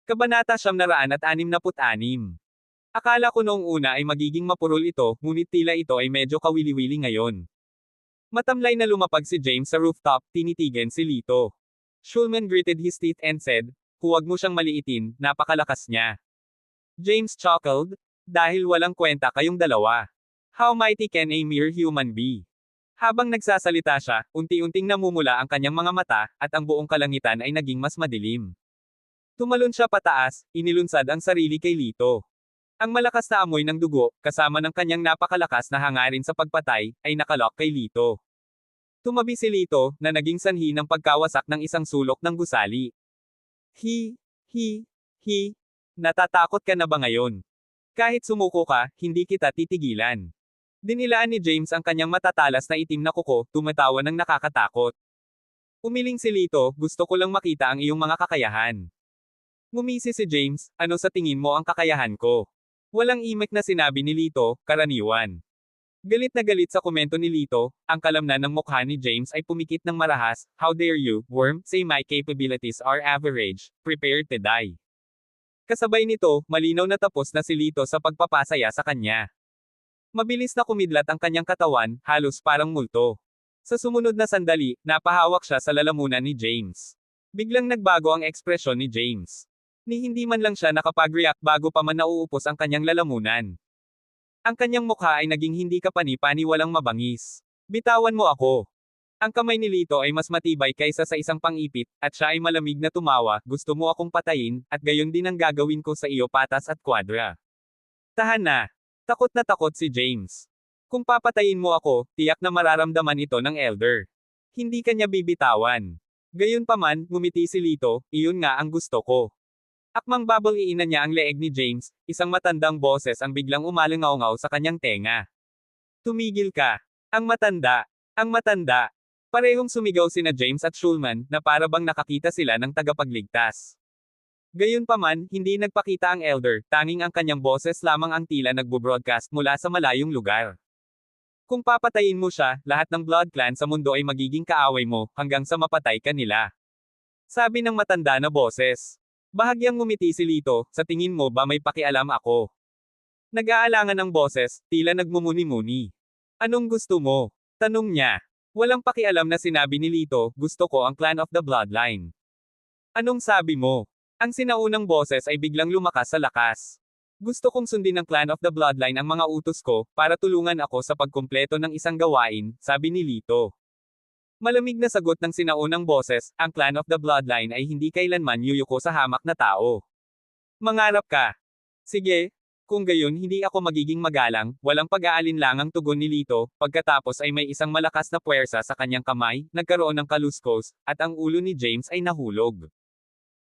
Kabanata 966. Akala ko noong una ay magiging mapurol ito, ngunit tila ito ay medyo kawili-wili ngayon. Matamlay na lumapag si James sa rooftop, tinitigan si Lito. Schulman gritted his teeth and said, "Huwag mo siyang maliitin, napakalakas niya." James chuckled, "Dahil walang kwenta kayong dalawa. How mighty can a mere human be?" Habang nagsasalita siya, unti-unting namumula ang kanyang mga mata, at ang buong kalangitan ay naging mas madilim. Tumalon siya pataas, inilunsad ang sarili kay Lito. Ang malakas na amoy ng dugo, kasama ng kanyang napakalakas na hangarin sa pagpatay, ay nakalok kay Lito. Tumabi si Lito, na naging sanhi ng pagkawasak ng isang sulok ng gusali. Hi, hi, hi. Natatakot ka na ba ngayon? Kahit sumuko ka, hindi kita titigilan. Dinilaan ni James ang kanyang matatalas na itim na kuko, tumatawa ng nakakatakot. Umiling si Lito, "Gusto ko lang makita ang iyong mga kakayahan." Ngumisi si James, "Ano sa tingin mo ang kakayahan ko?" Walang imek na sinabi ni Lito, "Karaniwan." Galit na galit sa komento ni Lito, ang kalamnan ng mukha ni James ay pumikit ng marahas, "How dare you, worm, say my capabilities are average, prepare to die." Kasabay nito, malinaw na tapos na si Lito sa pagpapasaya sa kanya. Mabilis na kumidlat ang kanyang katawan, halos parang multo. Sa sumunod na sandali, napahawak siya sa lalamunan ni James. Biglang nagbago ang ekspresyon ni James. Ni hindi man lang siya nakapag-react bago pa man nauupos ang kanyang lalamunan. Ang kanyang mukha ay naging hindi kapani-pani walang mabangis. "Bitawan mo ako." Ang kamay ni Lito ay mas matibay kaysa sa isang pang-ipit, at siya ay malamig na tumawa, "Gusto mo akong patayin, at gayon din ang gagawin ko sa iyo patas at kwadra." Tahan na. Takot na takot si James. "Kung papatayin mo ako, tiyak na mararamdaman ito ng elder. Hindi kanya bibitawan." Gayunpaman, ngumiti si Lito, "Iyon nga ang gusto ko." Akmang babal-iinan niya ang leeg ni James, isang matandang boses ang biglang umalingaw-ngaw sa kanyang tenga. "Tumigil ka! Ang matanda! Ang matanda!" Parehong sumigaw sina James at Schulman, na para bang nakakita sila ng tagapagligtas. Gayunpaman, hindi nagpakita ang elder, tanging ang kanyang boses lamang ang tila nagbo-broadcast mula sa malayong lugar. "Kung papatayin mo siya, lahat ng Blood Clan sa mundo ay magiging kaaway mo, hanggang sa mapatay ka nila." Sabi ng matanda na boses. Bahagyang ngumiti si Lito, "Sa tingin mo ba may pakialam ako?" Nag-aalangan ang boses, tila nagmumuni-muni. "Anong gusto mo?" Tanong niya. Walang pakialam na sinabi ni Lito, "Gusto ko ang Clan of the Bloodline." "Anong sabi mo?" Ang sinaunang boses ay biglang lumakas sa lakas. "Gusto kong sundin ng Clan of the Bloodline ang mga utos ko, para tulungan ako sa pagkumpleto ng isang gawain," sabi ni Lito. Malamig na sagot ng sinaunang boses, "Ang Clan of the Bloodline ay hindi kailanman yuyuko sa hamak na tao." "Mangarap ka." "Sige. Kung gayon hindi ako magiging magalang," walang pag-aalinlangang tugon ni Lito, pagkatapos ay may isang malakas na puwersa sa kanyang kamay, nagkaroon ng kaluskos, at ang ulo ni James ay nahulog.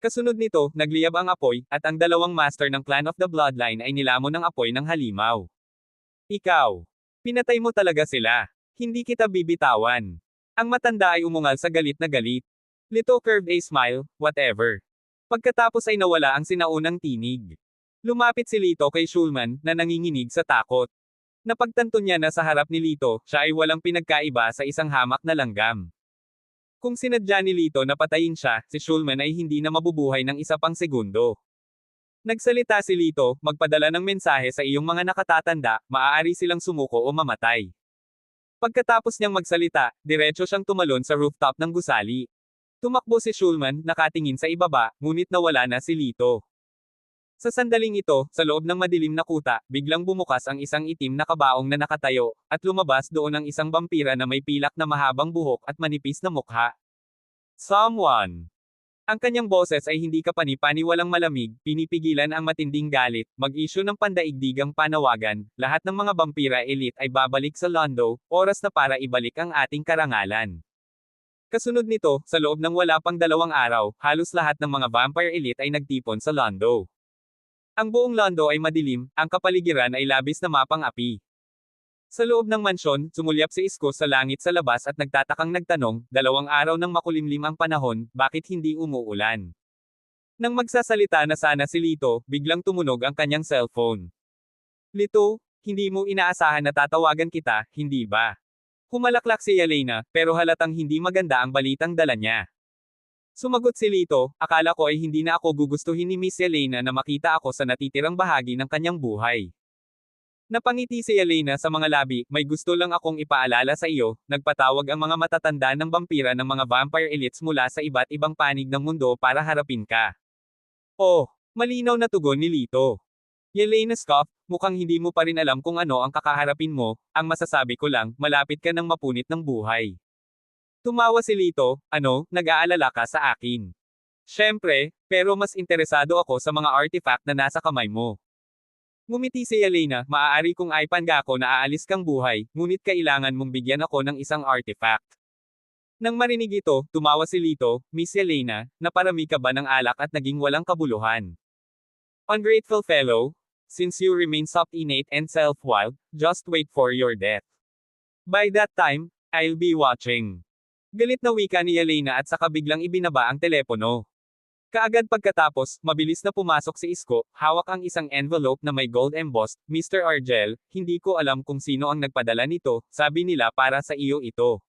Kasunod nito, nagliyab ang apoy, at ang dalawang master ng Clan of the Bloodline ay nilamon ng apoy ng halimaw. "Ikaw. Pinatay mo talaga sila. Hindi kita bibitawan." Ang matanda ay umungal sa galit na galit. Lito curved a smile, "Whatever." Pagkatapos ay nawala ang sinaunang tinig. Lumapit si Lito kay Schulman, na nanginginig sa takot. Napagtanto niya na sa harap ni Lito, siya ay walang pinagkaiba sa isang hamak na langgam. Kung sinadya ni Lito na patayin siya, si Schulman ay hindi na mabubuhay ng isa pang segundo. Nagsalita si Lito, "Magpadala ng mensahe sa iyong mga nakatatanda, maaari silang sumuko o mamatay." Pagkatapos niyang magsalita, diretso siyang tumalon sa rooftop ng gusali. Tumakbo si Schulman, nakatingin sa ibaba, ngunit nawala na si Lito. Sa sandaling ito, sa loob ng madilim na kuta, biglang bumukas ang isang itim na kabaong na nakatayo, at lumabas doon ang isang vampira na may pilak na mahabang buhok at manipis na mukha. "Someone." Ang kanyang boses ay hindi kapani-paniwalang malamig, pinipigilan ang matinding galit, mag-issue ng pandaigdigang panawagan, lahat ng mga vampira elite ay babalik sa Londo, oras na para ibalik ang ating karangalan. Kasunod nito, sa loob ng wala pang 2 araw, halos lahat ng mga vampire elite ay nagtipon sa Londo. Ang buong Londo ay madilim, ang kapaligiran ay labis na mapang-api. Sa loob ng mansyon, sumulyap si Isko sa langit sa labas at nagtatakang nagtanong, 2 araw nang makulimlim ang panahon, bakit hindi umuulan? Nang magsasalita na sana si Lito, biglang tumunog ang kanyang cellphone. "Lito, hindi mo inaasahan na tatawagan kita, hindi ba?" Humalaklak si Yelena, pero halatang hindi maganda ang balitang dala niya. Sumagot si Lito, akala ko ay hindi na ako gugustuhin ni Miss Yelena na makita ako sa natitirang bahagi ng kanyang buhay. Napangiti si Yelena sa mga labi, may gusto lang akong ipaalala sa iyo, nagpatawag ang mga matatanda ng vampira ng mga vampire elites mula sa iba't ibang panig ng mundo para harapin ka. Oh, malinaw na tugon ni Lito. Yelena scoffed, mukhang hindi mo pa rin alam kung ano ang kakaharapin mo, ang masasabi ko lang, malapit ka ng mapunit ng buhay. Tumawa si Lito, ano, nag-aalala ka sa akin. Siyempre, pero mas interesado ako sa mga artifact na nasa kamay mo. Ngumiti si Yelena, maaari kong aipanga ko na aalis kang buhay, ngunit kailangan mong bigyan ako ng isang artifact. Nang marinig ito, tumawa si Lito, Miss Yelena, naparami ka ba ng alak at naging walang kabuluhan? Ungrateful fellow, since you remain obstinate and self-willed, just wait for your death. By that time, I'll be watching. Galit na wika ni Yelena at saka biglang ibinaba ang telepono. Kaagad pagkatapos, mabilis na pumasok si Isko, hawak ang isang envelope na may gold embossed, Mr. Argel, hindi ko alam kung sino ang nagpadala nito, sabi nila para sa iyo ito.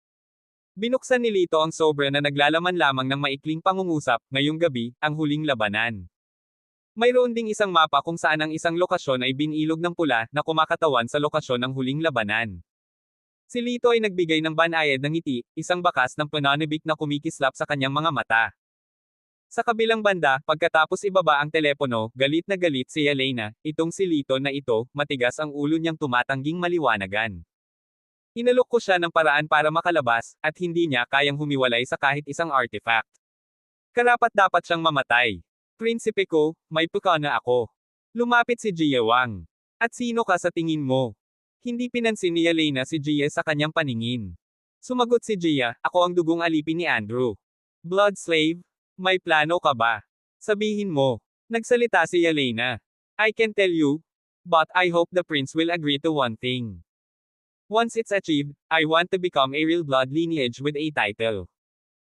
Binuksan ni Lito ang sobra na naglalaman lamang ng maikling pangungusap, ngayong gabi, ang huling labanan. Mayroon ding isang mapa kung saan ang isang lokasyon ay binilog ng pula na kumakatawan sa lokasyon ng huling labanan. Si Lito ay nagbigay ng banayad ng ngiti, isang bakas ng pananabik na kumikislap sa kanyang mga mata. Sa kabilang banda, pagkatapos ibaba ang telepono, galit na galit si Yelena, itong si Lito na ito, matigas ang ulo niyang tumatangging maliwanagan. Inalok ko siya ng paraan para makalabas, at hindi niya kayang humiwalay sa kahit isang artifact. Karapat-dapat siyang mamatay. Prinsipe ko, may puka na ako. Lumapit si Jia Wang. At sino ka sa tingin mo? Hindi pinansin ni Yelena si Jia sa kanyang paningin. Sumagot si Jia, ako ang dugong alipin ni Andrew. Blood slave? May plano ka ba? Sabihin mo. Nagsalita si Yelena. I can tell you. But I hope the prince will agree to one thing. Once it's achieved, I want to become a real blood lineage with a title.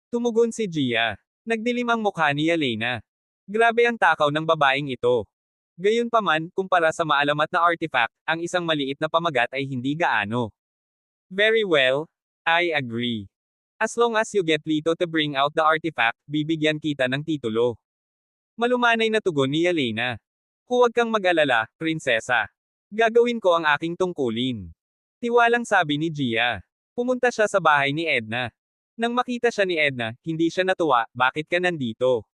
Tumugon si Jia. Nagdilim ang mukha ni Yelena. Grabe ang takaw ng babaeng ito. Gayunpaman, kumpara sa maalamat na artifact, ang isang maliit na pamagat ay hindi gaano. Very well. I agree. As long as you get Lito to bring out the artifact, bibigyan kita ng titulo. Malumanay na tugon ni Yelena. Huwag kang mag-alala, prinsesa. Gagawin ko ang aking tungkulin. Tiwalang sabi ni Jia. Pumunta siya sa bahay ni Edna. Nang makita siya ni Edna, hindi siya natuwa, bakit ka nandito?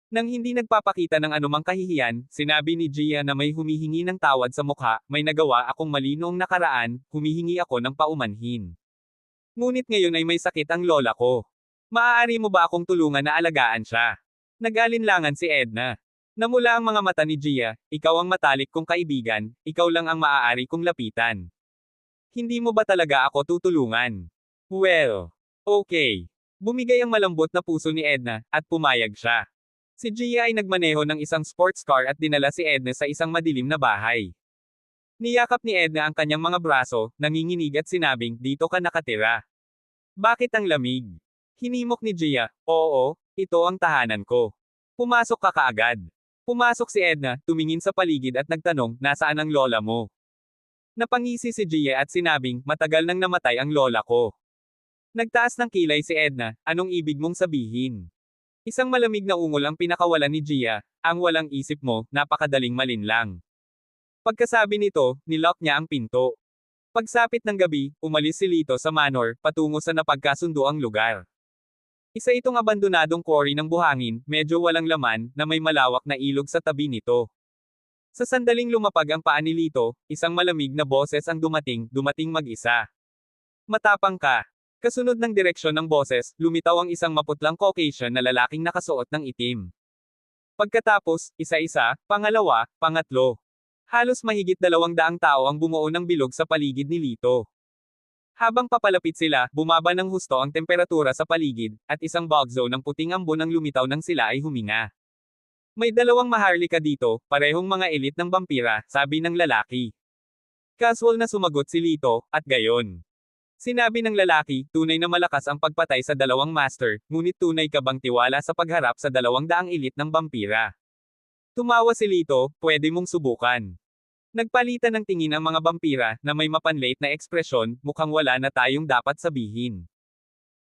Nang hindi nagpapakita ng anumang kahihiyan, sinabi ni Jia na may humihingi ng tawad sa mukha, may nagawa akong mali noong nakaraan, humihingi ako ng paumanhin. Ngunit ngayon ay may sakit ang lola ko. Maaari mo ba akong tulungan na alagaan siya? Nag-alinlangan si Edna. Namula ang mga mata ni Jia, ikaw ang matalik kong kaibigan, ikaw lang ang maaari kong lapitan. Hindi mo ba talaga ako tutulungan? Well, okay. Bumigay ang malambot na puso ni Edna, at pumayag siya. Si Jia ay nagmaneho ng isang sports car at dinala si Edna sa isang madilim na bahay. Niyakap ni Edna ang kanyang mga braso, nanginginig at sinabing, dito ka nakatira. Bakit ang lamig? Hinimok ni Jia, oo, ito ang tahanan ko. Pumasok ka kaagad. Pumasok si Edna, tumingin sa paligid at nagtanong, nasaan ang lola mo? Napangisi si Jia at sinabing, matagal nang namatay ang lola ko. Nagtaas ng kilay si Edna, anong ibig mong sabihin? Isang malamig na ungol ang pinakawalan ni Jia, ang walang isip mo, napakadaling malinlang. Pagkasabi nito, nilock niya ang pinto. Pagsapit ng gabi, umalis si Lito sa manor, patungo sa napagkasunduang lugar. Isa itong abandonadong quarry ng buhangin, medyo walang laman, na may malawak na ilog sa tabi nito. Sa sandaling lumapag ang paa ni Lito, isang malamig na boses ang dumating mag-isa. Matapang ka. Kasunod ng direksyon ng boses, lumitaw ang isang maputlang Caucasian na lalaking nakasuot ng itim. Pagkatapos, isa-isa, pangalawa, pangatlo. Halos mahigit 200 tao ang bumuo ng bilog sa paligid ni Lito. Habang papalapit sila, bumaba ng husto ang temperatura sa paligid, at isang bog zone ng puting ambon ang lumitaw nang sila ay huminga. May 2 maharlika dito, parehong mga elite ng vampira, sabi ng lalaki. Casual na sumagot si Lito, at gayon. Sinabi ng lalaki, tunay na malakas ang pagpatay sa 2 master, ngunit tunay ka bang tiwala sa pagharap sa 200 elite ng vampira? Tumawa si Lito, pwede mong subukan. Nagpalitan ng tingin ang mga vampira, na may mapanlate na ekspresyon, mukhang wala na tayong dapat sabihin.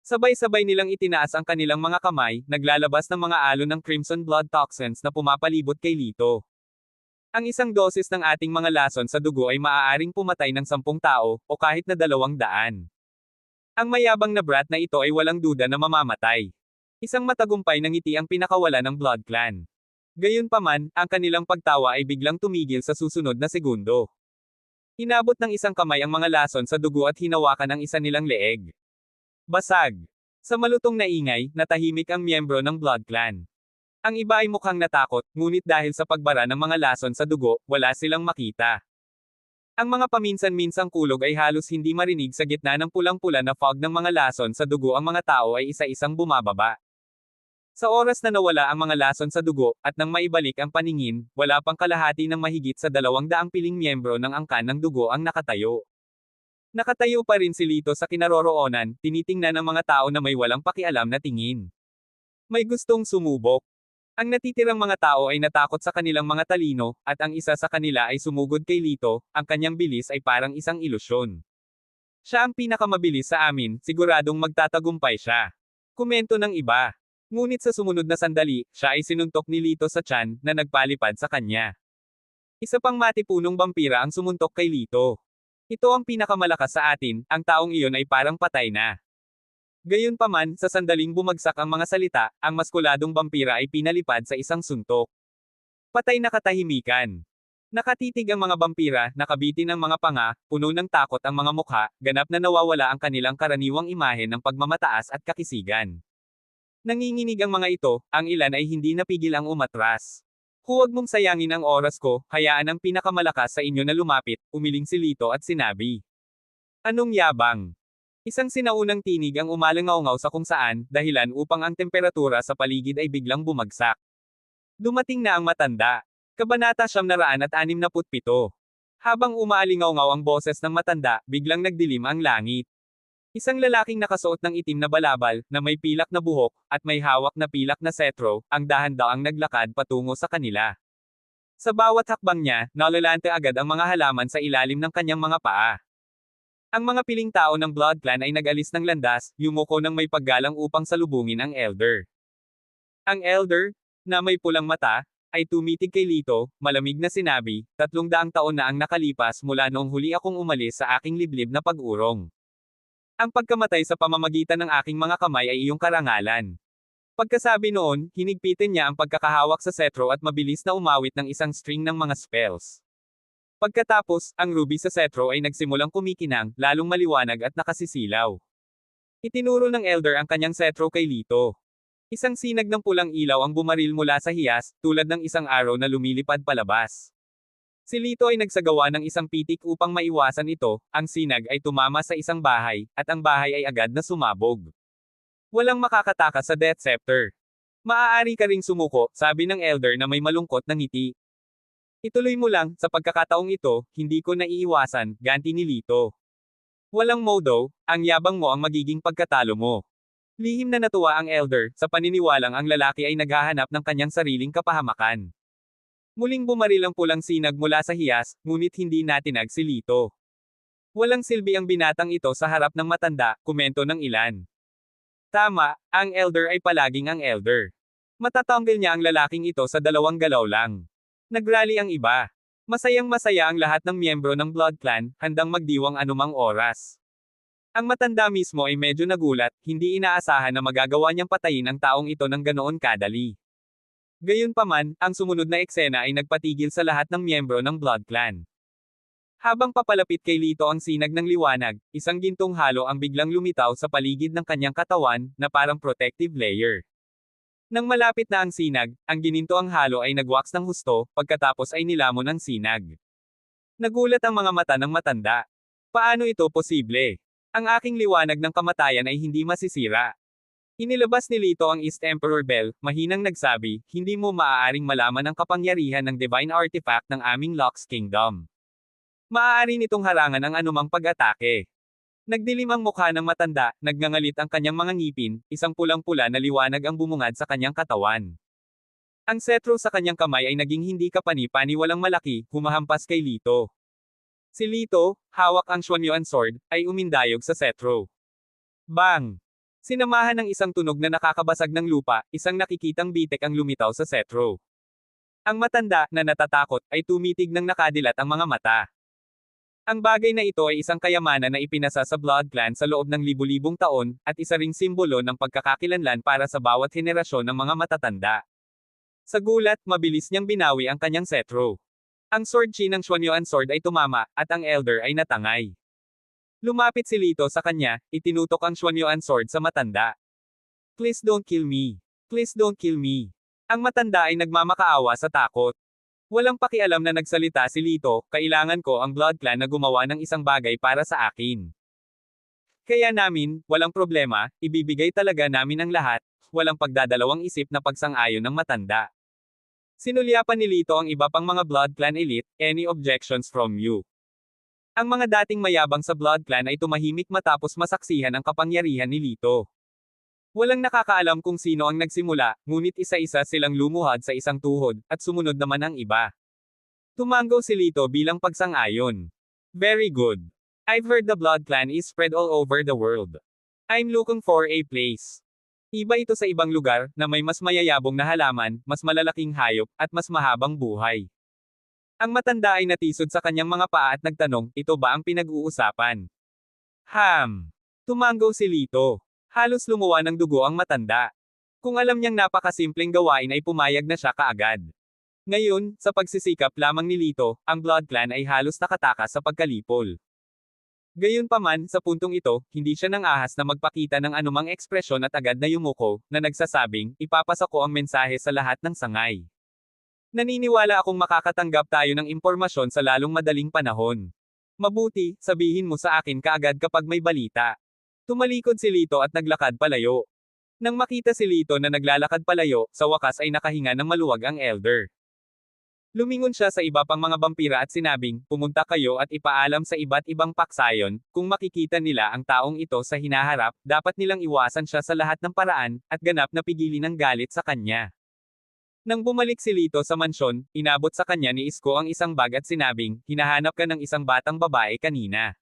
Sabay-sabay nilang itinaas ang kanilang mga kamay, naglalabas ng mga alon ng crimson blood toxins na pumapalibot kay Lito. Ang isang dosis ng ating mga lason sa dugo ay maaaring pumatay ng 10 tao, o kahit na 200. Ang mayabang na brat na ito ay walang duda na mamamatay. Isang matagumpay na ngiti ang pinakawala ng Blood Clan. Gayunpaman, ang kanilang pagtawa ay biglang tumigil sa susunod na segundo. Inabot ng isang kamay ang mga lason sa dugo at hinawakan ang isa nilang leeg. Basag. Sa malutong na ingay, natahimik ang miyembro ng Blood Clan. Ang iba ay mukhang natakot, ngunit dahil sa pagbara ng mga lason sa dugo, wala silang makita. Ang mga paminsan-minsang kulog ay halos hindi marinig sa gitna ng pulang-pula na fog ng mga lason sa dugo. Ang mga tao ay isa-isang bumababa. Sa oras na nawala ang mga lason sa dugo, at nang maibalik ang paningin, wala pang kalahati ng mahigit sa 200 piling miyembro ng angkan ng dugo ang nakatayo. Nakatayo pa rin si Lito sa kinaroroonan, tinitingnan ng mga tao na may walang pakialam na tingin. May gustong sumubok. Ang natitirang mga tao ay natakot sa kanilang mga talino, at ang isa sa kanila ay sumugod kay Lito, ang kanyang bilis ay parang isang ilusyon. Siya ang pinakamabilis sa amin, siguradong magtatagumpay siya. Komento ng iba. Ngunit sa sumunod na sandali, siya ay sinuntok ni Lito sa tiyan, na nagpalipad sa kanya. Isa pang matipunong vampira ang sumuntok kay Lito. Ito ang pinakamalakas sa atin, ang taong iyon ay parang patay na. Gayunpaman, sa sandaling bumagsak ang mga salita, ang maskuladong vampira ay pinalipad sa isang suntok. Patay na katahimikan. Nakatitig ang mga vampira, nakabitin ang mga panga, puno ng takot ang mga mukha, ganap na nawawala ang kanilang karaniwang imahe ng pagmamataas at kakisigan. Nanginginig ang mga ito, ang ilan ay hindi napigil ang umatras. Huwag mong sayangin ang oras ko, hayaan ang pinakamalakas sa inyo na lumapit, umiling si Lito at sinabi. Anong yabang? Isang sinaunang tinig ang umalangaw-ngaw sa kung saan, dahilan upang ang temperatura sa paligid ay biglang bumagsak. Dumating na ang matanda. Kabanata 967. Habang umaalingaw-ngaw ang boses ng matanda, biglang nagdilim ang langit. Isang lalaking nakasuot ng itim na balabal, na may pilak na buhok, at may hawak na pilak na setro, ang dahan-daang naglakad patungo sa kanila. Sa bawat hakbang niya, nalalante agad ang mga halaman sa ilalim ng kanyang mga paa. Ang mga piling tao ng Blood Clan ay nag-alis ng landas, yumuko ng may paggalang upang salubungin ang Elder. Ang Elder, na may pulang mata, ay tumitig kay Lito, malamig na sinabi, 300 taon na ang nakalipas mula noong huli akong umalis sa aking liblib na pag-urong. Ang pagkamatay sa pamamagitan ng aking mga kamay ay iyong karangalan. Pagkasabi noon, hinigpitin niya ang pagkakahawak sa setro at mabilis na umawit ng isang string ng mga spells. Pagkatapos, ang ruby sa setro ay nagsimulang kumikinang, lalong maliwanag at nakasisilaw. Itinuro ng Elder ang kanyang setro kay Lito. Isang sinag ng pulang ilaw ang bumaril mula sa hiyas, tulad ng isang arrow na lumilipad palabas. Si Lito ay nagsagawa ng isang pitik upang maiwasan ito, ang sinag ay tumama sa isang bahay, at ang bahay ay agad na sumabog. Walang makakatakas sa Death Scepter. Maaari ka ring sumuko, sabi ng Elder na may malungkot na ngiti. Ituloy mo lang, sa pagkakataong ito, hindi ko naiiwasan, ganti ni Lito. Walang modo, ang yabang mo ang magiging pagkatalo mo. Lihim na natuwa ang Elder, sa paniniwalang ang lalaki ay naghahanap ng kanyang sariling kapahamakan. Muling bumaril ang pulang sinag mula sa hiyas, ngunit hindi natinag si Lito. Walang silbi ang binatang ito sa harap ng matanda, komento ng ilan. Tama, ang Elder ay palaging ang Elder. Matatanggal niya ang lalaking ito sa 2 galaw lang. Nagrally ang iba. Masayang-masaya ang lahat ng miyembro ng Blood Clan, handang magdiwang anumang oras. Ang matanda mismo ay medyo nagulat, hindi inaasahan na magagawa niyang patayin ang taong ito ng ganoon kadali. Gayunpaman, ang sumunod na eksena ay nagpatigil sa lahat ng miyembro ng Blood Clan. Habang papalapit kay Lito ang sinag ng liwanag, isang gintong halo ang biglang lumitaw sa paligid ng kanyang katawan, na parang protective layer. Nang malapit na ang sinag, ang ginintoang halo ay nagwaks ng husto, pagkatapos ay nilamon ang sinag. Nagulat ang mga mata ng matanda. Paano ito posible? Ang aking liwanag ng kamatayan ay hindi masisira. Inilabas ni Lito ang East Emperor Bell, mahinang nagsabi, hindi mo maaaring malaman ang kapangyarihan ng divine artifact ng aming Lux Kingdom. Maaari nitong harangan ang anumang pag-atake. Nagdilim ang mukha ng matanda, nagngangalit ang kanyang mga ngipin, isang pulang-pula na liwanag ang bumungad sa kanyang katawan. Ang setro sa kanyang kamay ay naging hindi kapani-paniwalang malaki, humahampas kay Lito. Si Lito, hawak ang Xuanyuan sword, ay umindayog sa setro. Bang! Sinamahan ng isang tunog na nakakabasag ng lupa, isang nakikitang bitek ang lumitaw sa Setro. Ang matanda, na natatakot, ay tumitig ng nakadilat ang mga mata. Ang bagay na ito ay isang kayamanan na ipinasa sa Blood Clan sa loob ng libu-libong taon, at isa ring simbolo ng pagkakakilanlan para sa bawat henerasyon ng mga matatanda. Sa gulat, mabilis niyang binawi ang kanyang Setro. Ang sword chi ng Xuanyuan sword ay tumama, at ang elder ay natangay. Lumapit si Lito sa kanya, itinutok ang Xuanyuan sword sa matanda. Please don't kill me. Please don't kill me. Ang matanda ay nagmamakaawa sa takot. Walang pakialam na nagsalita si Lito, kailangan ko ang Blood Clan na gumawa ng isang bagay para sa akin. Kaya namin, walang problema, ibibigay talaga namin ang lahat, walang pagdadalawang isip na pagsang-ayon ng matanda. Sinulyapan ni Lito ang iba pang mga Blood Clan elite, any objections from you? Ang mga dating mayabang sa Blood Clan ay tumahimik matapos masaksihan ang kapangyarihan ni Lito. Walang nakakaalam kung sino ang nagsimula, ngunit isa-isa silang lumuhad sa isang tuhod, at sumunod naman ang iba. Tumango si Lito bilang pagsang-ayon. Very good. I've heard the Blood Clan is spread all over the world. I'm looking for a place. Iba ito sa ibang lugar, na may mas mayayabong na halaman, mas malalaking hayop, at mas mahabang buhay. Ang matanda ay natisod sa kanyang mga paa at nagtanong, ito ba ang pinag-uusapan? Tumango si Lito. Halos lumuwa ng dugo ang matanda. Kung alam niyang napakasimpleng gawain ay pumayag na siya kaagad. Ngayon, sa pagsisikap lamang ni Lito, ang Blood Clan ay halos nakatakas sa pagkalipol. Gayunpaman, sa puntong ito, hindi siya nang ahas na magpakita ng anumang ekspresyon at agad na yumuko, na nagsasabing, ipapasa ko ang mensahe sa lahat ng sangay. Naniniwala akong makakatanggap tayo ng impormasyon sa lalong madaling panahon. Mabuti, sabihin mo sa akin kaagad kapag may balita. Tumalikod si Lito at naglakad palayo. Nang makita si Lito na naglalakad palayo, sa wakas ay nakahinga ng maluwag ang elder. Lumingon siya sa iba pang mga vampira at sinabing, pumunta kayo at ipaalam sa iba't ibang paksayon, kung makikita nila ang taong ito sa hinaharap, dapat nilang iwasan siya sa lahat ng paraan, at ganap na pigilin ang galit sa kanya. Nang bumalik si Lito sa mansyon, inabot sa kanya ni Isko ang isang bag at sinabing, hinahanap ka ng isang batang babae kanina.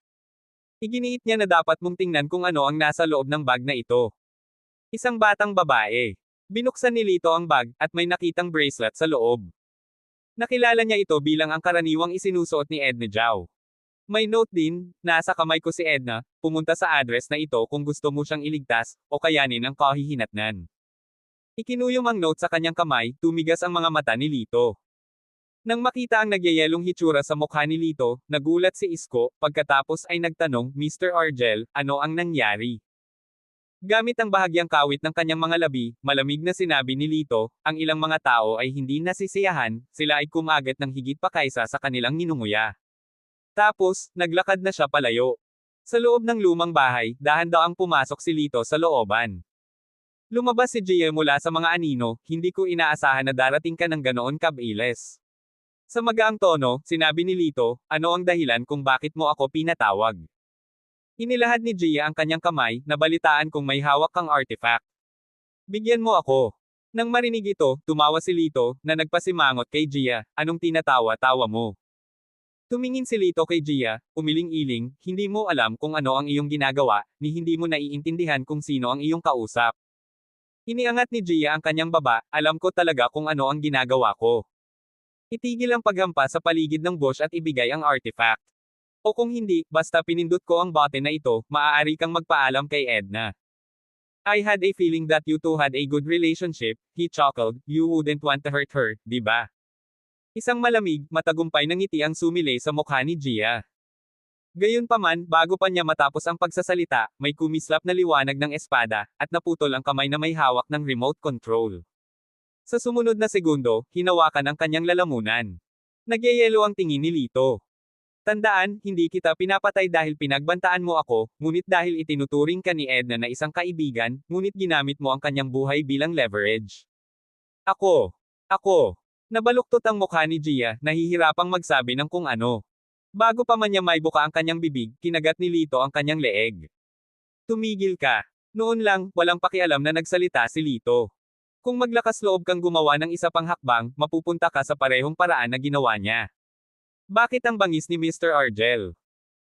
Iginiit niya na dapat mong tingnan kung ano ang nasa loob ng bag na ito. Isang batang babae. Binuksan ni Lito ang bag, at may nakitang bracelet sa loob. Nakilala niya ito bilang ang karaniwang isinusuot ni Edna Zhao. May note din, nasa kamay ko si Edna, pumunta sa address na ito kung gusto mo siyang iligtas, o kayanin ang kahihinatnan. Ikinuyom ang note sa kanyang kamay, tumigas ang mga mata ni Lito. Nang makita ang nagyayelong hitsura sa mukha ni Lito, nagulat si Isko, pagkatapos ay nagtanong, Mr. Argel, ano ang nangyari? Gamit ang bahagyang kawit ng kanyang mga labi, malamig na sinabi ni Lito, ang ilang mga tao ay hindi nasisiyahan, sila ay kumagat ng higit pa kaysa sa kanilang ninunguya. Tapos, naglakad na siya palayo. Sa loob ng lumang bahay, dahan-daang pumasok si Lito sa looban. Lumabas si Gia mula sa mga anino, hindi ko inaasahan na darating ka ng ganoon kabilis. Sa magaang tono, sinabi ni Lito, ano ang dahilan kung bakit mo ako pinatawag? Inilahad ni Gia ang kanyang kamay, nabalitaan kung may hawak kang artifact. Bigyan mo ako. Nang marinig ito, tumawa si Lito, na nagpasimangot kay Gia, anong tinatawa-tawa mo? Tumingin si Lito kay Gia, umiling-iling, hindi mo alam kung ano ang iyong ginagawa, ni hindi mo naiintindihan kung sino ang iyong kausap. Iniangat ni Gia ang kanyang baba, alam ko talaga kung ano ang ginagawa ko. Itigil ang paghampas sa paligid ng bush at ibigay ang artifact. O kung hindi, basta pinindot ko ang button na ito, maaari kang magpaalam kay Edna. I had a feeling that you two had a good relationship, he chuckled, you wouldn't want to hurt her, di ba? Isang malamig, matagumpay na ngiti ang sumilay sa mukha ni Gia. Gayunpaman, bago pa niya matapos ang pagsasalita, may kumislap na liwanag ng espada, at naputol ang kamay na may hawak ng remote control. Sa sumunod na segundo, hinawakan ang kanyang lalamunan. Nagyayelo ang tingin ni Lito. Tandaan, hindi kita pinapatay dahil pinagbantaan mo ako, ngunit dahil itinuturing ka ni Edna na isang kaibigan, ngunit ginamit mo ang kanyang buhay bilang leverage. Ako. Nabaluktot ang mukha ni Gia, nahihirapang magsabi ng kung ano. Bago pa man niya maibuka ang kanyang bibig, kinagat ni Lito ang kanyang leeg. Tumigil ka. Noon lang, walang pakialam na nagsalita si Lito. Kung maglakas loob kang gumawa ng isa pang hakbang, mapupunta ka sa parehong paraan na ginawa niya. Bakit ang bangis ni Mr. Argel?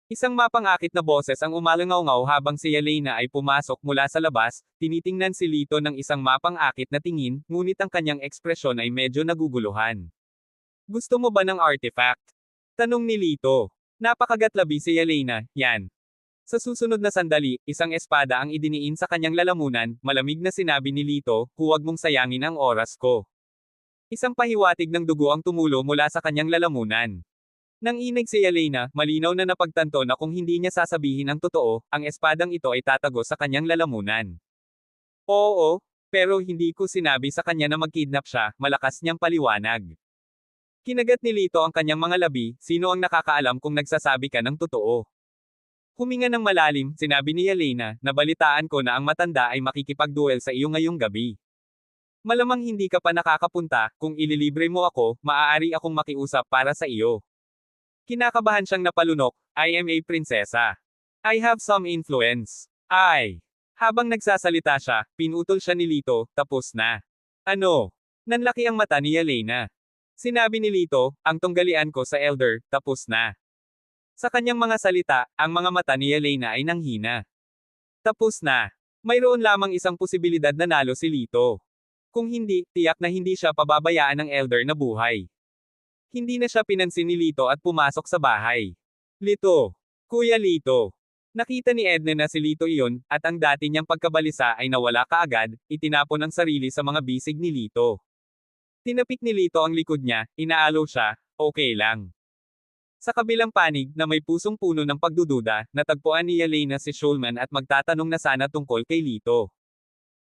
Isang mapangakit na boses ang umalangaw-ngaw habang si Yelena ay pumasok mula sa labas, tinitingnan si Lito ng isang mapangakit na tingin, ngunit ang kanyang ekspresyon ay medyo naguguluhan. Gusto mo ba ng artifact? Tanong ni Lito. Napakagatlabi si Yelena, yan. Sa susunod na sandali, isang espada ang idiniin sa kanyang lalamunan, malamig na sinabi ni Lito, huwag mong sayangin ang oras ko. Isang pahiwatig ng dugo ang tumulo mula sa kanyang lalamunan. Nang inig si Yelena, malinaw na napagtanto na kung hindi niya sasabihin ang totoo, ang espadang ito ay tatago sa kanyang lalamunan. Oo, pero hindi ko sinabi sa kanya na mag-kidnap siya, malakas niyang paliwanag. Kinagat ni Lito ang kanyang mga labi, sino ang nakakaalam kung nagsasabi ka ng totoo? Huminga ng malalim, sinabi ni Yelena, nabalitaan ko na ang matanda ay makikipagduel sa iyo ngayong gabi. Malamang hindi ka pa nakakapunta, kung ililibre mo ako, maaari akong makiusap para sa iyo. Kinakabahan siyang napalunok, I am a prinsesa. I have some influence. Habang nagsasalita siya, pinutol siya ni Lito, tapos na. Ano? Nanlaki ang mata ni Yelena. Sinabi ni Lito, ang tunggalian ko sa elder, tapos na. Sa kanyang mga salita, ang mga mata ni Yelena ay nanghina. Tapos na. Mayroon lamang isang posibilidad na nalo si Lito. Kung hindi, tiyak na hindi siya pababayaan ng elder na buhay. Hindi na siya pinansin ni Lito at pumasok sa bahay. Lito. Kuya Lito. Nakita ni Edna na si Lito iyon, at ang dati niyang pagkabalisa ay nawala kaagad, itinapon ang sarili sa mga bisig ni Lito. Tinapik ni Lito ang likod niya, inaalo siya, okay lang. Sa kabilang panig, na may pusong puno ng pagdududa, natagpuan ni Yelena si Schulman at magtatanong na sana tungkol kay Lito.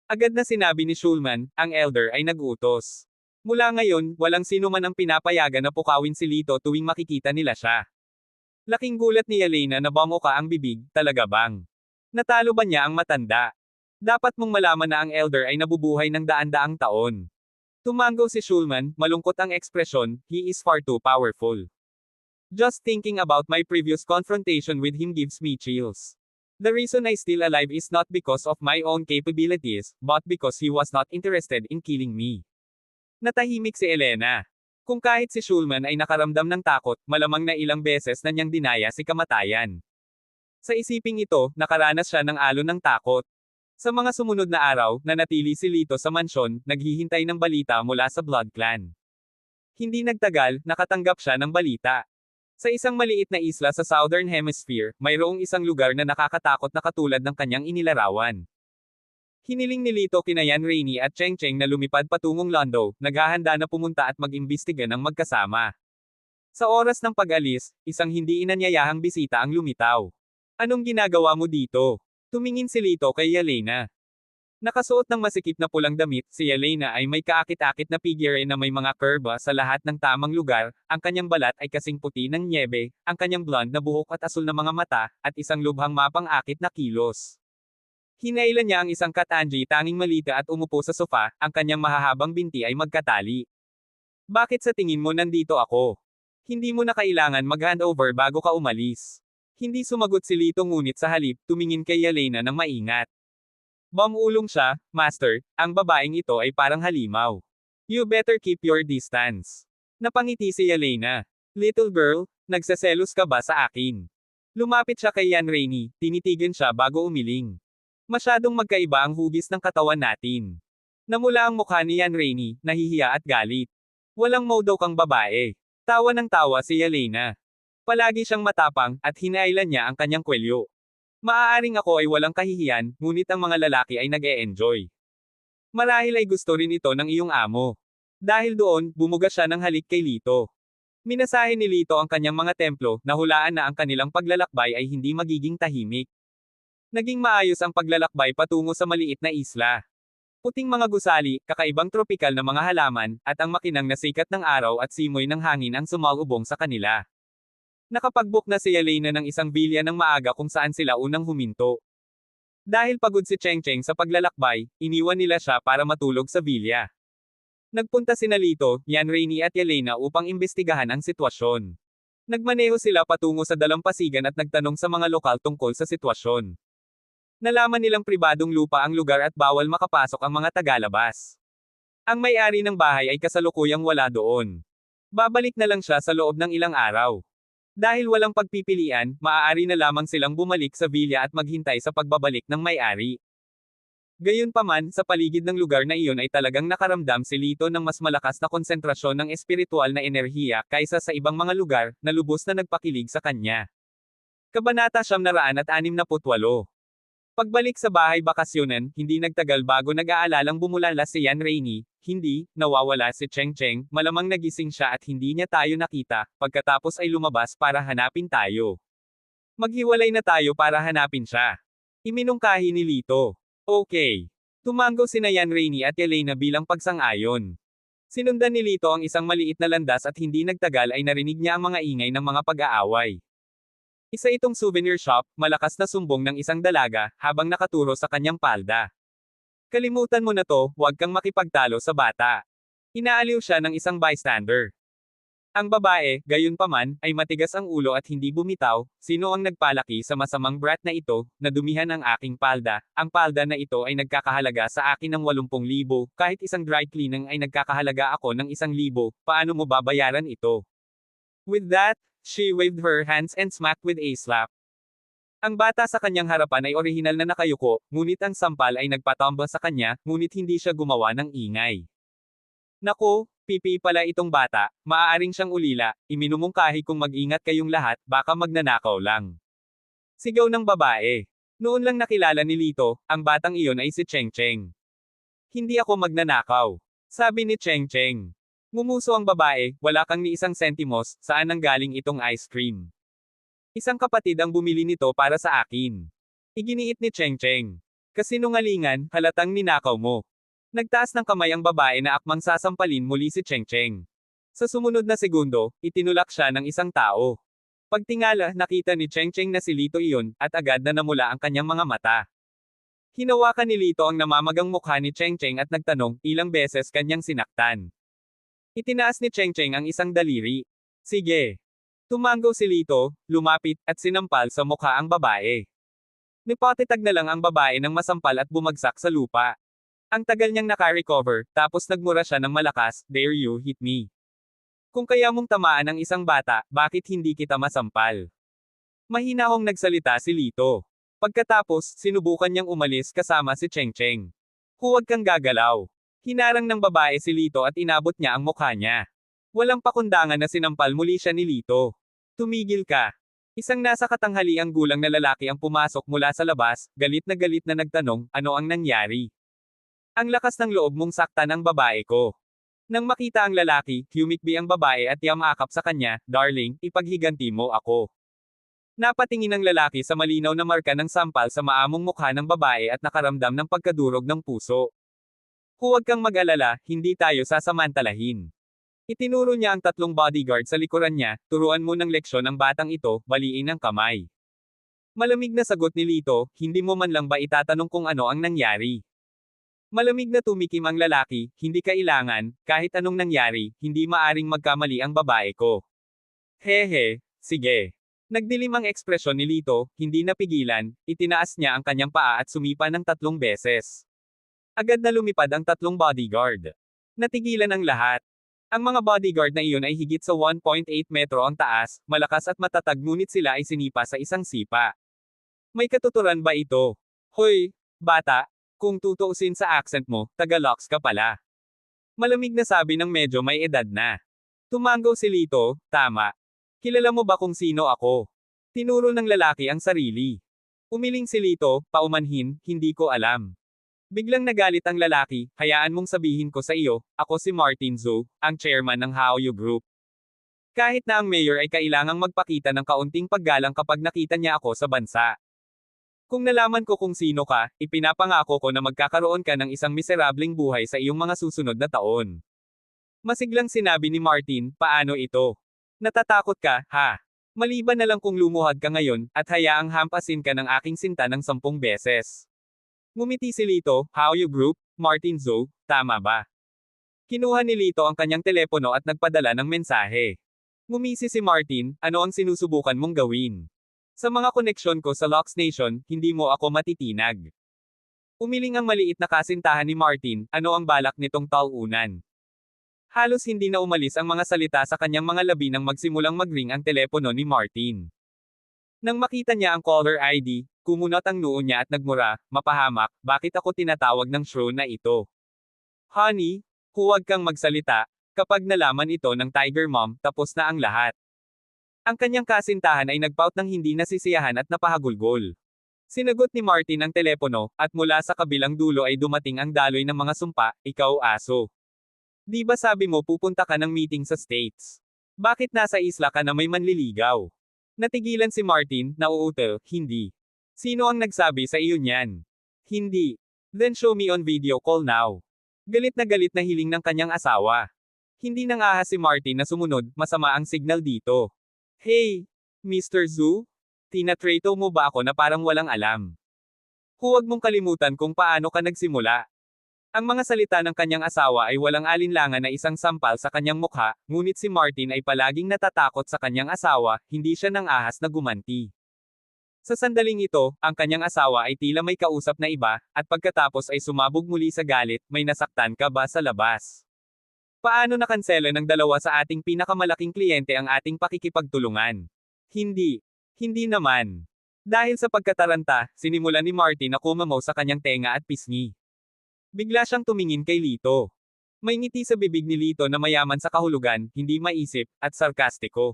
Agad na sinabi ni Schulman, ang elder ay nag-utos. Mula ngayon, walang sino man ang pinapayagan na pukawin si Lito tuwing makikita nila siya. Laking gulat ni Yelena na bamuka ang bibig, talaga bang? Natalo ba niya ang matanda? Dapat mong malaman na ang elder ay nabubuhay ng daan-daang taon. Tumango si Schulman, malungkot ang ekspresyon, he is far too powerful. Just thinking about my previous confrontation with him gives me chills. The reason I still alive is not because of my own capabilities, but because he was not interested in killing me. Natahimik si Elena. Kung kahit si Schulman ay nakaramdam ng takot, malamang na ilang beses na niyang dinaya si kamatayan. Sa isiping ito, nakaranas siya ng alon ng takot. Sa mga sumunod na araw, nanatili si Lito sa mansyon, naghihintay ng balita mula sa Blood Clan. Hindi nagtagal, nakatanggap siya ng balita. Sa isang maliit na isla sa Southern Hemisphere, mayroong isang lugar na nakakatakot na katulad ng kanyang inilarawan. Hiniling ni Lito kina Yan Rainey at Cheng Cheng na lumipad patungong Londo, naghahanda na pumunta at mag-imbestiga ng magkasama. Sa oras ng pag-alis, isang hindi inanyayahang bisita ang lumitaw. Anong ginagawa mo dito? Tumingin si Lito kay Yelena. Nakasuot ng masikip na pulang damit, si Yelena ay may kaakit-akit na figure na may mga curva sa lahat ng tamang lugar, ang kanyang balat ay kasing puti ng nyebe, ang kanyang blonde na buhok at asul na mga mata, at isang lubhang mapang-akit na kilos. Hinailan niya ang isang katanji tanging malita at umupo sa sofa, ang kanyang mahahabang binti ay magkatali. Bakit sa tingin mo nandito ako? Hindi mo na kailangan mag-handover bago ka umalis. Hindi sumagot si Lito ngunit sa halip, tumingin kay Yelena ng maingat. Bumulong siya, Master, ang babaeng ito ay parang halimaw. You better keep your distance. Napangiti si Yelena. Little girl, nagseselos ka ba sa akin? Lumapit siya kay Yan Rainey, tinitigan siya bago umiling. Masyadong magkaiba ang hugis ng katawan natin. Namula ang mukha ni Yan Rainey, nahihiya at galit. Walang modo kang babae. Tawa ng tawa si Yelena. Palagi siyang matapang, at hinailan niya ang kanyang kwelyo. Maaaring ako ay walang kahihiyan, ngunit ang mga lalaki ay nag-e-enjoy. Marahil ay gusto rin ito ng iyong amo. Dahil doon, bumuga siya ng halik kay Lito. Minasahe ni Lito ang kanyang mga templo, nahulaan na ang kanilang paglalakbay ay hindi magiging tahimik. Naging maayos ang paglalakbay patungo sa maliit na isla. Puting mga gusali, kakaibang tropikal na mga halaman, at ang makinang na sikat ng araw at simoy ng hangin ang sumalubong sa kanila. Nakapag-book na si Yelena ng isang bilya ng maaga kung saan sila unang huminto. Dahil pagod si Cheng Cheng sa paglalakbay, iniwan nila siya para matulog sa bilya. Nagpunta sina Lito, Yan Rainey at Yelena upang imbestigahan ang sitwasyon. Nagmaneho sila patungo sa dalampasigan at nagtanong sa mga lokal tungkol sa sitwasyon. Nalaman nilang pribadong lupa ang lugar at bawal makapasok ang mga tagalabas. Ang may-ari ng bahay ay kasalukuyang wala doon. Babalik na lang siya sa loob ng ilang araw. Dahil walang pagpipilian, maaari na lamang silang bumalik sa villa at maghintay sa pagbabalik ng may-ari. Gayunpaman, sa paligid ng lugar na iyon ay talagang nakaramdam si Lito ng mas malakas na konsentrasyon ng espiritual na enerhiya kaysa sa ibang mga lugar na lubos na nagpakilig sa kanya. Kabanata 968. Pagbalik sa bahay bakasyonan, hindi nagtagal bago nag-aalalang bumulala si Yan Rainey, hindi, nawawala si Cheng Cheng, malamang nagising siya at hindi niya tayo nakita, pagkatapos ay lumabas para hanapin tayo. Maghiwalay na tayo para hanapin siya. Iminungkahi ni Lito. Okay. Tumango sina Yan Rainey at Elena bilang pagsang-ayon. Sinundan ni Lito ang isang maliit na landas at hindi nagtagal ay narinig niya ang mga ingay ng mga pag-aaway. Isa itong souvenir shop, malakas na sumbong ng isang dalaga, habang nakaturo sa kanyang palda. Kalimutan mo na to, huwag kang makipagtalo sa bata. Inaaliw siya ng isang bystander. Ang babae, gayunpaman, ay matigas ang ulo at hindi bumitaw. Sino ang nagpalaki sa masamang brat na ito, na dumihan ang aking palda? Ang palda na ito ay nagkakahalaga sa akin ng 80,000, kahit isang dry cleaning ay nagkakahalaga ako ng 1,000, paano mo babayaran ito? With that, she waved her hands and smacked with a slap. Ang bata sa kanyang harapan ay orihinal na nakayuko, ngunit ang sampal ay nagpatomba sa kanya, ngunit hindi siya gumawa ng ingay. Naku, pipi pala itong bata, maaaring siyang ulila, iminumungkahi kong mag-ingat kayong lahat, baka magnanakaw lang. Sigaw ng babae. Noon lang nakilala ni Lito, ang batang iyon ay si Cheng Cheng. Hindi ako magnanakaw. Sabi ni Cheng Cheng. Ngumuso ang babae, wala kang ni isang sentimos, saan nanggaling itong ice cream? Isang kapatid ang bumili nito para sa akin. Iginiit ni Cheng Cheng. Kasinungalingan, halatang ninakaw mo. Nagtaas ng kamay ang babae na akmang sasampalin muli si Cheng Cheng. Sa sumunod na segundo, itinulak siya ng isang tao. Pagtingala, nakita ni Cheng Cheng na si Lito iyon, at agad na namula ang kanyang mga mata. Hinawakan ni Lito ang namamagang mukha ni Cheng Cheng at nagtanong, ilang beses kanyang sinaktan. Itinaas ni Cheng Cheng ang isang daliri. Sige. Tumango si Lito, lumapit, at sinampal sa mukha ang babae. Nipatitag na lang ang babae ng masampal at bumagsak sa lupa. Ang tagal niyang naka-recover, tapos nagmura siya ng malakas, dare you hit me. Kung kaya mong tamaan ang isang bata, bakit hindi kita masampal? Mahinahong nagsalita si Lito. Pagkatapos, sinubukan niyang umalis kasama si Cheng Cheng. Huwag kang gagalaw. Hinarang ng babae si Lito at inabot niya ang mukha niya. Walang pakundangan na sinampal muli siya ni Lito. Tumigil ka. Isang nasa katanghaliang gulang na lalaki ang pumasok mula sa labas, galit na nagtanong, ano ang nangyari? Ang lakas ng loob mong saktan ang babae ko. Nang makita ang lalaki, humikbi ang babae at yamakap sa kanya, darling, ipaghiganti mo ako. Napatingin ang lalaki sa malinaw na marka ng sampal sa maamong mukha ng babae at nakaramdam ng pagkadurog ng puso. Huwag kang mag-alala, hindi tayo sasamantalahin. Itinuro niya ang 3 bodyguard sa likuran niya, turuan mo ng leksyon ang batang ito, baliin ang kamay. Malamig na sagot ni Lito, hindi mo man lang ba itatanong kung ano ang nangyari? Malamig na tumikim ang lalaki, hindi kailangan, kahit anong nangyari, hindi maaring magkamali ang babae ko. Hehe, sige. Nagdilim ang ekspresyon ni Lito, hindi napigilan, itinaas niya ang kanyang paa at sumipa ng 3 beses. Agad na lumipad ang 3 bodyguard. Natigilan ang lahat. Ang mga bodyguard na iyon ay higit sa 1.8 metro ang taas, malakas at matatag ngunit sila ay sinipa sa isang sipa. May katuturan ba ito? Hoy, bata! Kung tutuusin sa accent mo, taga-Lox ka pala. Malamig na sabi ng medyo may edad na. Tumango si Lito, tama. Kilala mo ba kung sino ako? Tinuro ng lalaki ang sarili. Umiling si Lito, paumanhin, hindi ko alam. Biglang nagalit ang lalaki, hayaan mong sabihin ko sa iyo, ako si Martin Zhou, ang chairman ng Haoyu Group. Kahit na ang mayor ay kailangang magpakita ng kaunting paggalang kapag nakita niya ako sa bansa. Kung nalaman ko kung sino ka, ipinapangako ko na magkakaroon ka ng isang miserableng buhay sa iyong mga susunod na taon. Masiglang sinabi ni Martin, paano ito? Natatakot ka, ha? Maliban na lang kung lumuhad ka ngayon, at hayaang hampasin ka ng aking sinta ng 10 beses. Ngumiti si Lito, Haoyu Group, Martin Zhou, tama ba? Kinuha ni Lito ang kanyang telepono at nagpadala ng mensahe. Ngumisi si Martin, ano ang sinusubukan mong gawin? Sa mga koneksyon ko sa Lox Nation, hindi mo ako matitinag. Umiling ang maliit na kasintahan ni Martin, ano ang balak nitong talunan? Halos hindi na umalis ang mga salita sa kanyang mga labi nang magsimulang mag-ring ang telepono ni Martin. Nang makita niya ang caller ID, kumunot ang noo niya at nagmura, mapahamak, bakit ako tinatawag ng shrew na ito? Honey, huwag kang magsalita, kapag nalaman ito ng Tiger Mom, tapos na ang lahat. Ang kanyang kasintahan ay nagpout ng hindi nasisiyahan at napahagulgol. Sinagot ni Martin ang telepono, at mula sa kabilang dulo ay dumating ang daloy ng mga sumpa, ikaw aso. Di ba sabi mo pupunta ka ng meeting sa States? Bakit nasa isla ka na may manliligaw? Natigilan si Martin, nauutal, hindi. Sino ang nagsabi sa iyo niyan? Hindi. Then show me on video call now. Galit na hiling ng kanyang asawa. Hindi nang ahas si Martin na sumunod, masama ang signal dito. Hey, Mr. Zhu? Tinatrato mo ba ako na parang walang alam? Huwag mong kalimutan kung paano ka nagsimula. Ang mga salita ng kanyang asawa ay walang alinlangan na isang sampal sa kanyang mukha, ngunit si Martin ay palaging natatakot sa kanyang asawa, hindi siya nang ahas na gumanti. Sa sandaling ito, ang kanyang asawa ay tila may kausap na iba, at pagkatapos ay sumabog muli sa galit, may nasaktan ka ba sa labas? Paano nakansela ng dalawa sa ating pinakamalaking kliyente ang ating pakikipagtulungan? Hindi. Hindi naman. Dahil sa pagkataranta, sinimulan ni Martin na kumamaw sa kanyang tenga at pisngi. Bigla siyang tumingin kay Lito. May ngiti sa bibig ni Lito na mayaman sa kahulugan, hindi maisip, at sarkastiko.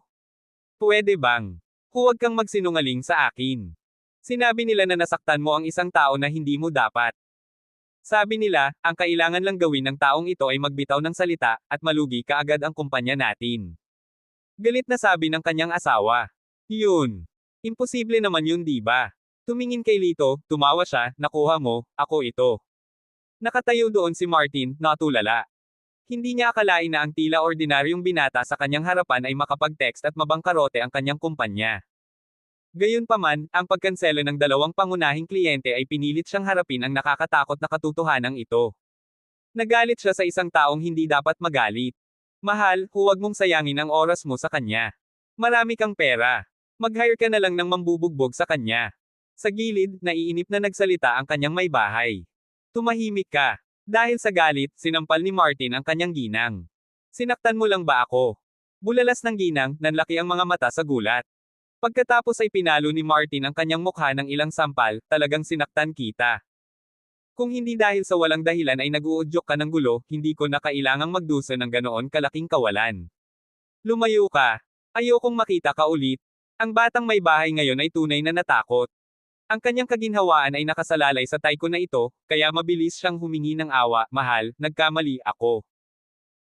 Pwede bang? Huwag kang magsinungaling sa akin. Sinabi nila na nasaktan mo ang isang tao na hindi mo dapat. Sabi nila, ang kailangan lang gawin ng taong ito ay magbitaw ng salita, at malugi kaagad ang kumpanya natin. Galit na sabi ng kanyang asawa. Yun. Imposible naman yun, di ba? Tumingin kay Lito, tumawa siya, nakuha mo, ako ito. Nakatayo doon si Martin, natulala. Hindi niya akalain na ang tila ordinaryong binata sa kanyang harapan ay makapag-text at mabangkarote ang kanyang kumpanya. Gayunpaman, ang pagkansela ng dalawang pangunahing kliyente ay pinilit siyang harapin ang nakakatakot na katotohanan ito. Nagalit siya sa isang taong hindi dapat magalit. Mahal, huwag mong sayangin ang oras mo sa kanya. Marami kang pera. Mag-hire ka na lang ng mambubugbog sa kanya. Sa gilid, naiinip na nagsalita ang kanyang may bahay. Tumahimik ka. Dahil sa galit, sinampal ni Martin ang kanyang ginang. Sinaktan mo lang ba ako? Bulalas ng ginang, nanlaki ang mga mata sa gulat. Pagkatapos ay pinalo ni Martin ang kanyang mukha ng ilang sampal, talagang sinaktan kita. Kung hindi dahil sa walang dahilan ay nag-uudyok ka ng gulo, hindi ko na kailangang magdusa ng ganoon kalaking kawalan. Lumayo ka. Ayokong makita ka ulit. Ang batang may bahay ngayon ay tunay na natakot. Ang kanyang kaginhawaan ay nakasalalay sa tycoon na ito, kaya mabilis siyang humingi ng awa, mahal, nagkamali ako.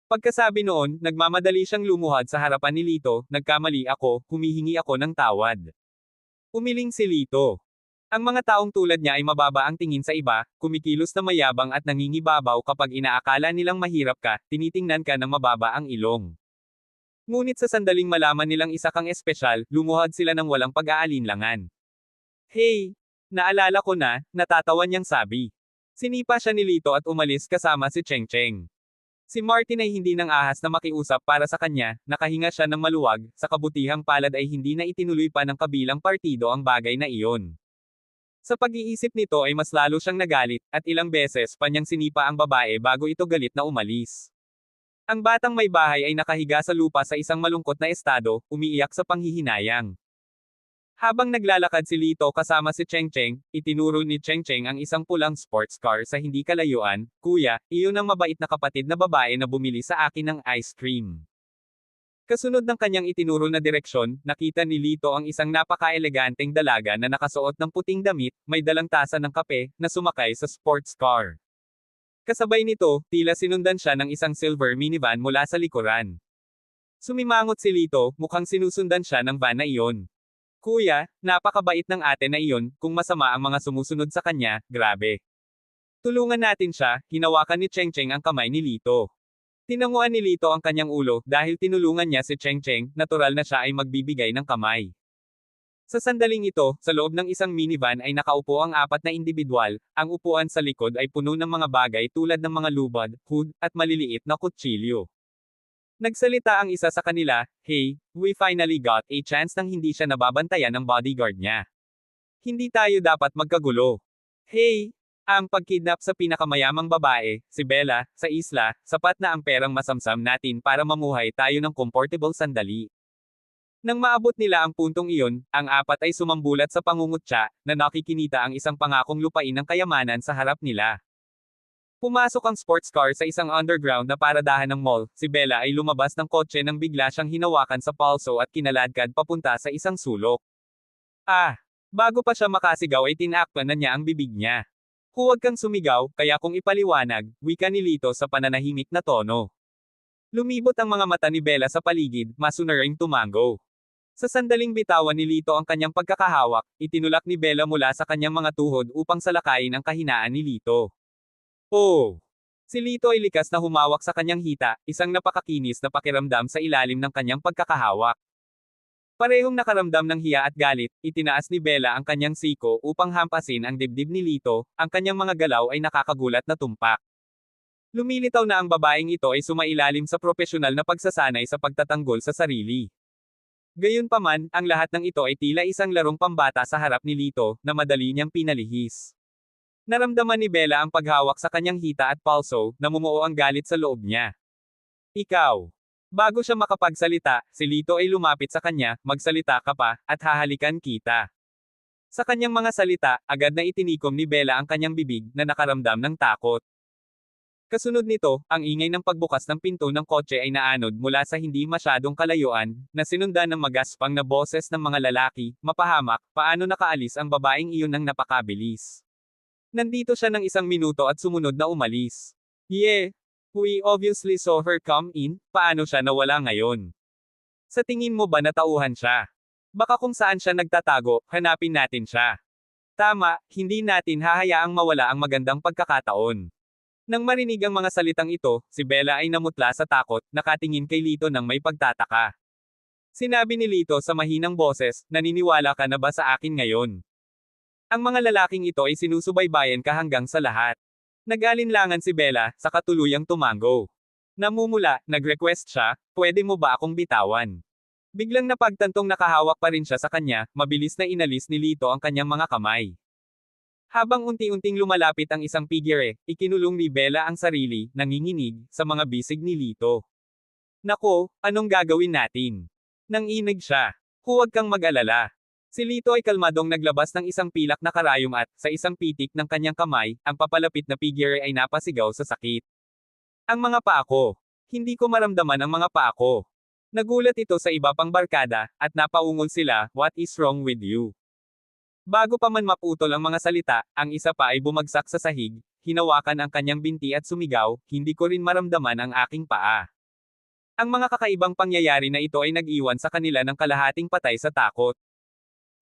Pagkasabi noon, nagmamadali siyang lumuhad sa harapan ni Lito, nagkamali ako, humihingi ako ng tawad. Umiling si Lito. Ang mga taong tulad niya ay mababa ang tingin sa iba, kumikilos na mayabang at nangingibabaw kapag inaakala nilang mahirap ka, tinitingnan ka ng mababa ang ilong. Ngunit sa sandaling malaman nilang isa kang espesyal, lumuhad sila ng walang pag-aalinlangan. Hey! Naalala ko na, natatawa niyang sabi. Sinipa siya ni Lito at umalis kasama si Cheng Cheng. Si Martin ay hindi nang ahas na makiusap para sa kanya, nakahinga siya ng maluwag, sa kabutihang palad ay hindi na itinuloy pa ng kabilang partido ang bagay na iyon. Sa pag-iisip nito ay mas lalo siyang nagalit, at ilang beses pa niyang sinipa ang babae bago ito galit na umalis. Ang batang may bahay ay nakahiga sa lupa sa isang malungkot na estado, umiiyak sa panghihinayang. Habang naglalakad si Lito kasama si Cheng Cheng, itinuro ni Cheng Cheng ang isang pulang sports car sa hindi kalayuan, Kuya, iyon ang mabait na kapatid na babae na bumili sa akin ng ice cream. Kasunod ng kanyang itinuro na direksyon, nakita ni Lito ang isang napaka-eleganteng dalaga na nakasuot ng puting damit, may dalang tasa ng kape, na sumakay sa sports car. Kasabay nito, tila sinundan siya ng isang silver minivan mula sa likuran. Sumimangot si Lito, mukhang sinusundan siya ng van na iyon. Kuya, napakabait ng ate na iyon, kung masama ang mga sumusunod sa kanya, grabe. Tulungan natin siya, hinawakan ni Cheng Cheng ang kamay ni Lito. Tinanguan ni Lito ang kanyang ulo, dahil tinulungan niya si Cheng Cheng, natural na siya ay magbibigay ng kamay. Sa sandaling ito, sa loob ng isang minivan ay nakaupo ang apat na individual, ang upuan sa likod ay puno ng mga bagay tulad ng mga lubad, hood, at maliliit na kutsilyo. Nagsalita ang isa sa kanila, hey, we finally got a chance nang hindi siya nababantayan ng bodyguard niya. Hindi tayo dapat magkagulo. Hey, Ang pagkidnap sa pinakamayamang babae, si Bella, sa isla, sapat na ang perang masamsam natin para mamuhay tayo ng comfortable sandali. Nang maabot nila ang puntong iyon, ang apat ay sumambulat sa pangungutya, na nakikinita ang isang pangakong lupain ng kayamanan sa harap nila. Pumasok ang sports car sa isang underground na paradahan ng mall, si Bella ay lumabas ng kotse nang bigla siyang hinawakan sa palso at kinaladkad papunta sa isang sulok. Ah! Bago pa siya makasigaw ay tinakpan na niya ang bibig niya. Huwag kang sumigaw, kaya kung ipaliwanag, wika ni Lito sa pananahimik na tono. Lumibot ang mga mata ni Bella sa paligid, masunaring tumango. Sa sandaling bitawan ni Lito ang kanyang pagkakahawak, itinulak ni Bella mula sa kanyang mga tuhod upang salakayin ang kahinaan ni Lito. Oh! Si Lito ay likas na humawak sa kanyang hita, isang napakakinis na pakiramdam sa ilalim ng kanyang pagkakahawak. Parehong nakaramdam ng hiya at galit, itinaas ni Bella ang kanyang siko upang hampasin ang dibdib ni Lito, ang kanyang mga galaw ay nakakagulat na tumpak. Lumilitaw na ang babaeng ito ay sumailalim sa propesyonal na pagsasanay sa pagtatanggol sa sarili. Gayunpaman, ang lahat ng ito ay tila isang larong pambata sa harap ni Lito, na madali niyang pinalihis. Naramdaman ni Bella ang paghawak sa kanyang hita at palso, namumuo ang galit sa loob niya. Ikaw. Bago siya makapagsalita, si Lito ay lumapit sa kanya, magsalita ka pa, at hahalikan kita. Sa kanyang mga salita, agad na itinikom ni Bella ang kanyang bibig, na nakaramdam ng takot. Kasunod nito, ang ingay ng pagbukas ng pinto ng kotse ay naanod mula sa hindi masyadong kalayuan, na sinundan ng magaspang na boses ng mga lalaki, mapahamak, paano nakaalis ang babaeng iyon ng napakabilis. Nandito siya ng 1 minuto at sumunod na umalis. Yeah. We obviously saw her come in, paano siya nawala ngayon? Sa tingin mo ba natauhan siya? Baka kung saan siya nagtatago, hanapin natin siya. Tama, hindi natin hahayaang mawala ang magandang pagkakataon. Nang marinig ang mga salitang ito, si Bella ay namutla sa takot, nakatingin kay Lito nang may pagtataka. Sinabi ni Lito sa mahinang boses, naniniwala ka na ba sa akin ngayon? Ang mga lalaking ito ay sinusubaybayan ka hanggang sa lahat. Nag-alinlangan si Bella, sa katuluyang tumango. Namumula, nag-request siya, pwede mo ba akong bitawan? Biglang napagtantong nakahawak pa rin siya sa kanya, mabilis na inalis ni Lito ang kanyang mga kamay. Habang unti-unting lumalapit ang isang figure, ikinulong ni Bella ang sarili, nanginginig, sa mga bisig ni Lito. Nako, anong gagawin natin? Nanginig siya. Huwag kang mag-alala. Si Lito ay kalmadong naglabas ng isang pilak na karayom at, sa isang pitik ng kanyang kamay, ang papalapit na figure ay napasigaw sa sakit. Ang mga paa ko. Hindi ko maramdaman ang mga paa ko. Nagulat ito sa iba pang barkada, at napaungol sila, what is wrong with you? Bago pa man maputol ang mga salita, ang isa pa ay bumagsak sa sahig, hinawakan ang kanyang binti at sumigaw, hindi ko rin maramdaman ang aking paa. Ang mga kakaibang pangyayari na ito ay nag-iwan sa kanila ng kalahating patay sa takot.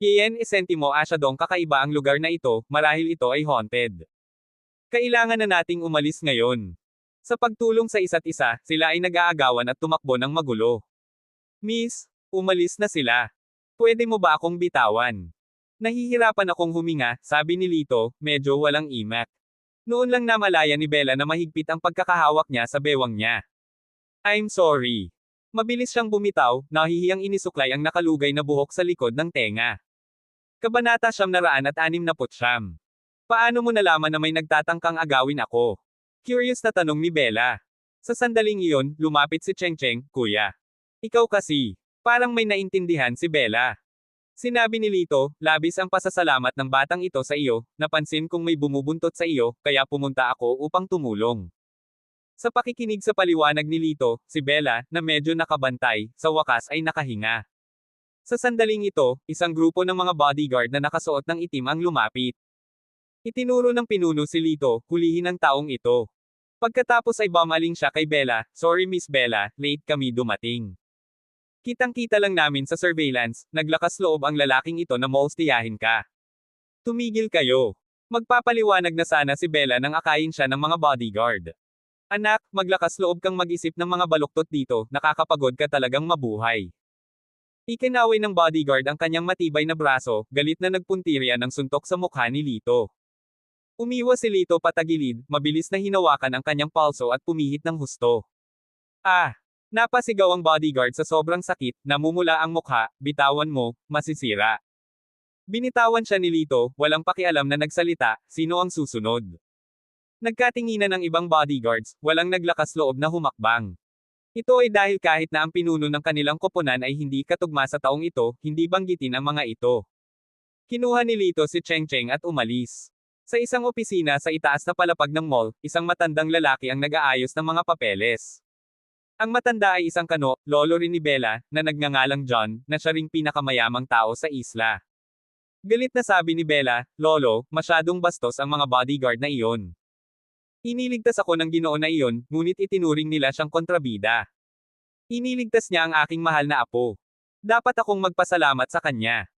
Kiyen isentimo asyadong kakaiba ang lugar na ito, marahil ito ay haunted. Kailangan na nating umalis ngayon. Sa pagtulong sa isa't isa, sila ay nag-aagawan at tumakbo ng magulo. Miss, umalis na sila. Pwede mo ba akong bitawan? Nahihirapan akong huminga, sabi ni Lito, medyo walang imak. Noon lang namalaya ni Bella na mahigpit ang pagkakahawak niya sa bewang niya. I'm sorry. Mabilis siyang bumitaw, nahihiyang inisuklay ang nakalugay na buhok sa likod ng tenga. Kabanata 969. Paano mo nalaman na may nagtatangkang agawin ako? Curious na tanong ni Bella. Sa sandaling iyon, lumapit si Cheng Cheng, kuya. Ikaw kasi. Parang may naintindihan si Bella. Sinabi ni Lito, labis ang pasasalamat ng batang ito sa iyo, napansin kong may bumubuntot sa iyo, kaya pumunta ako upang tumulong. Sa pakikinig sa paliwanag ni Lito, si Bella, na medyo nakabantay, sa wakas ay nakahinga. Sa sandaling ito, isang grupo ng mga bodyguard na nakasuot ng itim ang lumapit. Itinuro ng pinuno si Lito, hulihin ang taong ito. Pagkatapos ay bumaling siya kay Bella, sorry Miss Bella, late kami dumating. Kitang-kita lang namin sa surveillance, naglakas loob ang lalaking ito na molestiyahin ka. Tumigil kayo. Magpapaliwanag na sana si Bella nang akayin siya ng mga bodyguard. Anak, maglakas loob kang mag-isip ng mga baluktot dito, nakakapagod ka talagang mabuhay. Ikinaway ng bodyguard ang kanyang matibay na braso, galit na nagpuntirya ng suntok sa mukha ni Lito. Umiwas si Lito patagilid, mabilis na hinawakan ang kanyang palso at pumihit ng husto. Ah! Napasigaw ang bodyguard sa sobrang sakit, namumula ang mukha, bitawan mo, masisira. Binitawan siya ni Lito, walang pakialam na nagsalita, sino ang susunod. Nagkatinginan ng ibang bodyguards, walang naglakas loob na humakbang. Ito ay dahil kahit na ang pinuno ng kanilang koponan ay hindi katugma sa taong ito, hindi banggitin ang mga ito. Kinuha ni Lito si Cheng Cheng at umalis. Sa isang opisina sa itaas na palapag ng mall, isang matandang lalaki ang nag-aayos ng mga papeles. Ang matanda ay isang kano, lolo rin ni Bella, na nagngangalang John, na siya ring pinakamayamang tao sa isla. Galit na sabi ni Bella, Lolo, masyadong bastos ang mga bodyguard na iyon. Iniligtas ako ng Ginoo na iyon, ngunit itinuring nila siyang kontrabida. Iniligtas niya ang aking mahal na apo. Dapat akong magpasalamat sa kanya.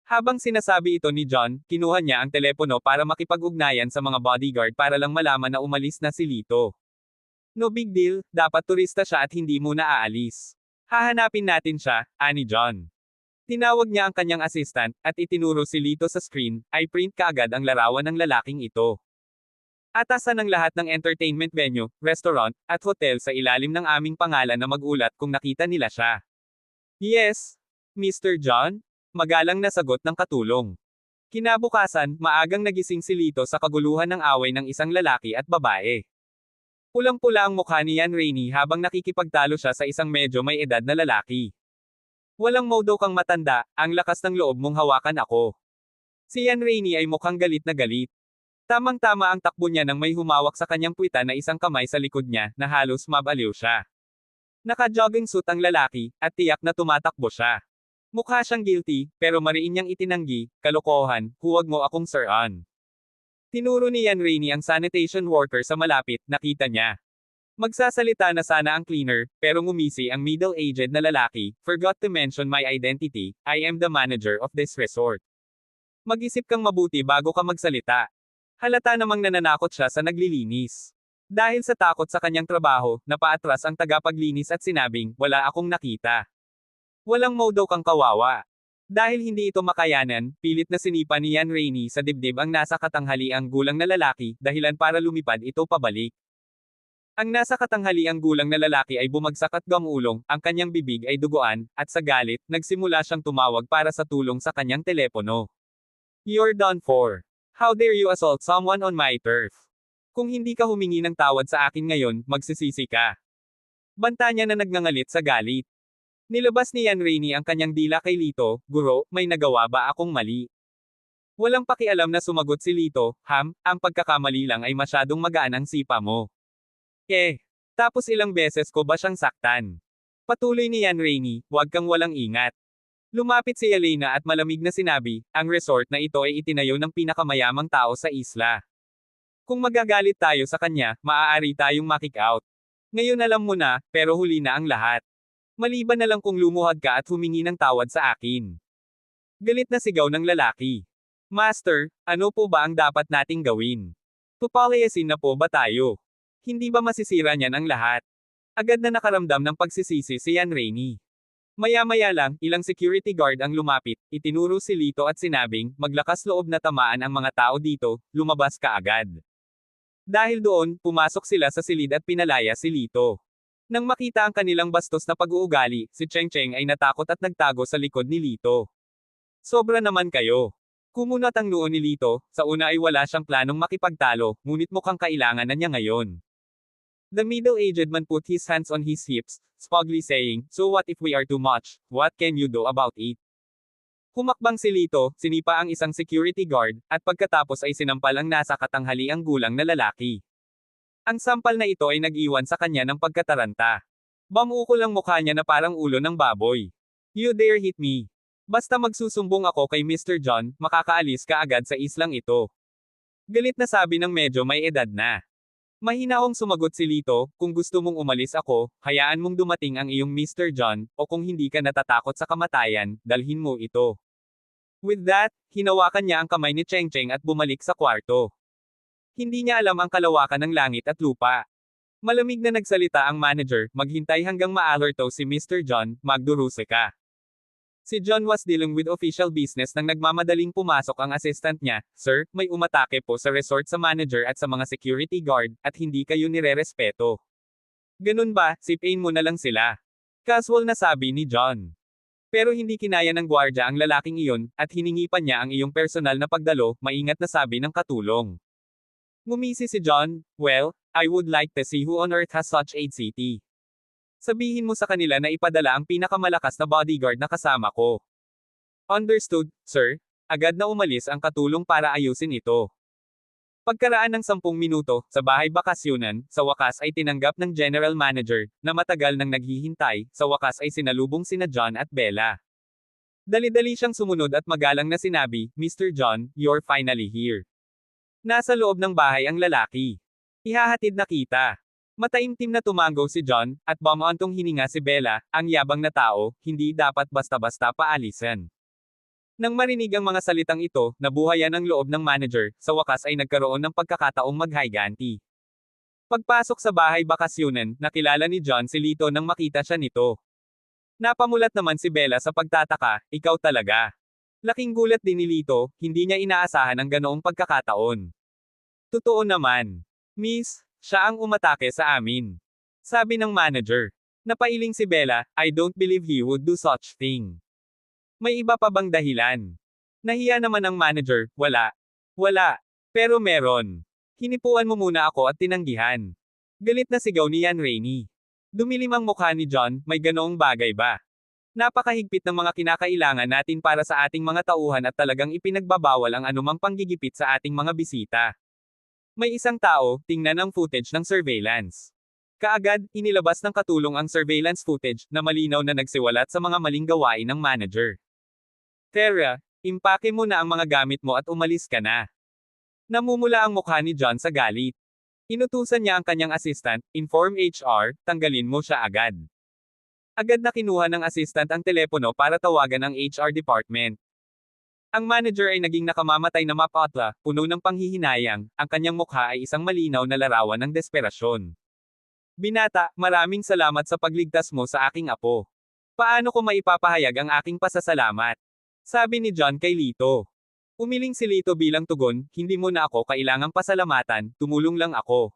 Habang sinasabi ito ni John, kinuha niya ang telepono para makipag-ugnayan sa mga bodyguard para lang malaman na umalis na si Lito. No big deal, dapat turista siya at hindi muna aalis. Hahanapin natin siya, ani John. Tinawag niya ang kanyang assistant, at itinuro si Lito sa screen, ay print kaagad ang larawan ng lalaking ito. Atasan ng lahat ng entertainment venue, restaurant, at hotel sa ilalim ng aming pangalan na magulat kung nakita nila siya. Yes, Mr. John? Magalang na sagot ng katulong. Kinabukasan, maagang nagising si Lito sa kaguluhan ng away ng isang lalaki at babae. Pulang-pula ang mukha ni Yan Rainey habang nakikipagtalo siya sa isang medyo may edad na lalaki. Walang modo kang matanda, ang lakas ng loob mong hawakan ako. Si Yan Rainey ay mukhang galit na galit. Tamang-tama ang takbo niya nang may humawak sa kanyang puwita na isang kamay sa likod niya, na halos mabaliw siya. Naka-jogging suit ang lalaki, at tiyak na tumatakbo siya. Mukha siyang guilty, pero mariin niyang itinanggi, kalokohan, huwag mo akong sir-on. Tinuro ni Yan Rainey ang sanitation worker sa malapit, nakita niya. Magsasalita na sana ang cleaner, pero ngumisi ang middle-aged na lalaki, forgot to mention my identity, I am the manager of this resort. Mag-isip kang mabuti bago ka magsalita. Halata namang nananakot siya sa naglilinis. Dahil sa takot sa kanyang trabaho, napaatras ang tagapaglinis at sinabing, wala akong nakita. Walang modo kang kawawa. Dahil hindi ito makayanan, pilit na sinipa ni Yan Rainey sa dibdib ang nasa katanghaliang gulang na lalaki, dahilan para lumipad ito pabalik. Ang nasa katanghaliang gulang na lalaki ay bumagsak at gamulong, ang kanyang bibig ay duguan, at sa galit, nagsimula siyang tumawag para sa tulong sa kanyang telepono. You're done for. How dare you assault someone on my turf? Kung hindi ka humingi ng tawad sa akin ngayon, magsisisi ka. Banta niya na nagngangalit sa galit. Nilabas ni Yan Rainey ang kanyang dila kay Lito, Guro, may nagawa ba akong mali? Walang pakialam na sumagot si Lito, ang pagkakamali lang ay masyadong magaan ang sipa mo. Tapos ilang beses ko ba siyang saktan? Patuloy ni Yan Rainey, huwag kang walang ingat. Lumapit si Elena at malamig na sinabi, ang resort na ito ay itinayo ng pinakamayamang tao sa isla. Kung magagalit tayo sa kanya, maaari tayong makick out. Ngayon alam mo na, pero huli na ang lahat. Maliban na lang kung lumuhad ka at humingi ng tawad sa akin. Galit na sigaw ng lalaki. Master, ano po ba ang dapat nating gawin? Pupalayasin na po ba tayo? Hindi ba masisira niyan ang lahat? Agad na nakaramdam ng pagsisisi si Yan Rainey. Maya-maya lang, ilang security guard ang lumapit, itinuro si Lito at sinabing, maglakas loob na tamaan ang mga tao dito, lumabas ka agad. Dahil doon, pumasok sila sa silid at pinalaya si Lito. Nang makita ang kanilang bastos na pag-uugali, si Cheng Cheng ay natakot at nagtago sa likod ni Lito. Sobra naman kayo. Kumunat ang noo ni Lito, sa una ay wala siyang planong makipagtalo, ngunit mukhang kailangan na niya ngayon. The middle-aged man put his hands on his hips, smugly saying, so what if we are too much, what can you do about it? Humakbang si Lito, sinipa ang isang security guard, at pagkatapos ay sinampal ang nasa katanghaliang gulang na lalaki. Ang sampal na ito ay nag-iwan sa kanya ng pagkataranta. Bamukol ang mukha niya na parang ulo ng baboy. You dare hit me. Basta magsusumbong ako kay Mr. John, makakaalis ka agad sa islang ito. Galit na sabi ng medyo may edad na. Mahinahong sumagot si Lito, kung gusto mong umalis ako, hayaan mong dumating ang iyong Mr. John, o kung hindi ka natatakot sa kamatayan, dalhin mo ito. With that, hinawakan niya ang kamay ni Cheng Cheng at bumalik sa kwarto. Hindi niya alam ang kalawakan ng langit at lupa. Malamig na nagsalita ang manager, maghintay hanggang ma-alerto si Mr. John, magduruse ka. Si John was dealing with official business nang nagmamadaling pumasok ang assistant niya, Sir, may umatake po sa resort sa manager at sa mga security guard, at hindi kayo nirerespeto. Ganun ba, sipain mo na lang sila. Casual na sabi ni John. Pero hindi kinaya ng gwardya ang lalaking iyon, at hiningi pa niya ang iyong personal na pagdalo, maingat na sabi ng katulong. Ngumisi si John, well, I would like to see who on earth has such a city. Sabihin mo sa kanila na ipadala ang pinakamalakas na bodyguard na kasama ko. Understood, sir. Agad na umalis ang katulong para ayusin ito. Pagkaraan ng 10 minuto, sa bahay bakasyunan, sa wakas ay tinanggap ng general manager, na matagal nang naghihintay, sa wakas ay sinalubong sina John at Bella. Dali-dali siyang sumunod at magalang na sinabi, Mr. John, you're finally here. Nasa loob ng bahay ang lalaki. Ihahatid na kita. Mataimtim na tumango si John, at bumantong hininga si Bella, ang yabang na tao, hindi dapat basta-basta paalisan. Nang marinig ang mga salitang ito, nabuhayan ang loob ng manager, sa wakas ay nagkaroon ng pagkakataong maghiganti. Pagpasok sa bahay bakasyunan, nakilala ni John si Lito nang makita siya nito. Napamulat naman si Bella sa pagtataka, ikaw talaga. Laking gulat din ni Lito, hindi niya inaasahan ang ganoong pagkakataon. Totoo naman. Miss, siya ang umatake sa amin. Sabi ng manager. Napailing si Bella, I don't believe he would do such thing. May iba pa bang dahilan? Nahiya naman ang manager, wala. Wala. Pero meron. Hinipuan mo muna ako at tinanggihan. Galit na sigaw ni Yan Rainey. Dumilim ang mukha ni John, may ganoong bagay ba? Napakahigpit ng mga kinakailangan natin para sa ating mga tauhan at talagang ipinagbabawal ang anumang panggigipit sa ating mga bisita. May isang tao, tingnan ang footage ng surveillance. Kaagad, inilabas ng katulong ang surveillance footage na malinaw na nagsiwalat sa mga maling gawain ng manager. Tara, impake mo na ang mga gamit mo at umalis ka na. Namumula ang mukha ni John sa galit. Inutusan niya ang kanyang assistant, inform HR, tanggalin mo siya agad. Agad na kinuha ng assistant ang telepono para tawagan ang HR department. Ang manager ay naging nakamamatay na mapatla, puno ng panghihinayang, ang kanyang mukha ay isang malinaw na larawan ng desperasyon. Binata, maraming salamat sa pagligtas mo sa aking apo. Paano ko maipapahayag ang aking pasasalamat? Sabi ni John kay Lito. Umiling si Lito bilang tugon, hindi mo na ako kailangang pasalamatan, tumulong lang ako.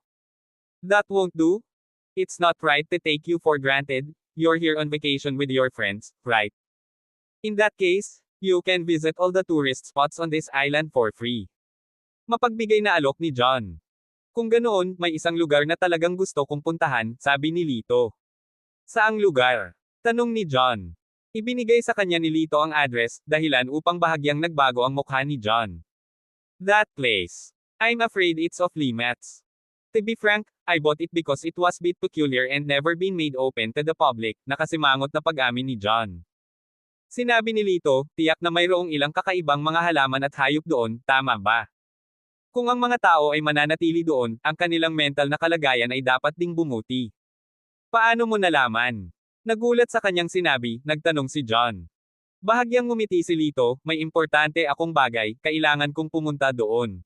That won't do? It's not right to take you for granted. You're here on vacation with your friends, right? In that case, you can visit all the tourist spots on this island for free. Mapagbigay na alok ni John. Kung ganoon, may isang lugar na talagang gusto kong puntahan, sabi ni Lito. Saang lugar? Tanong ni John. Ibinigay sa kanya ni Lito ang address, dahilan upang bahagyang nagbago ang mukha ni John. That place. I'm afraid it's off limits. To be frank, I bought it because it was bit peculiar and never been made open to the public, nakasimangot na pag-amin ni John. Sinabi ni Lito, tiyak na mayroong ilang kakaibang mga halaman at hayop doon, tama ba? Kung ang mga tao ay mananatili doon, ang kanilang mental na kalagayan ay dapat ding bumuti. Paano mo nalaman? Nagulat sa kanyang sinabi, nagtanong si John. Bahagyang ngumiti si Lito, may importante akong bagay, kailangan kong pumunta doon.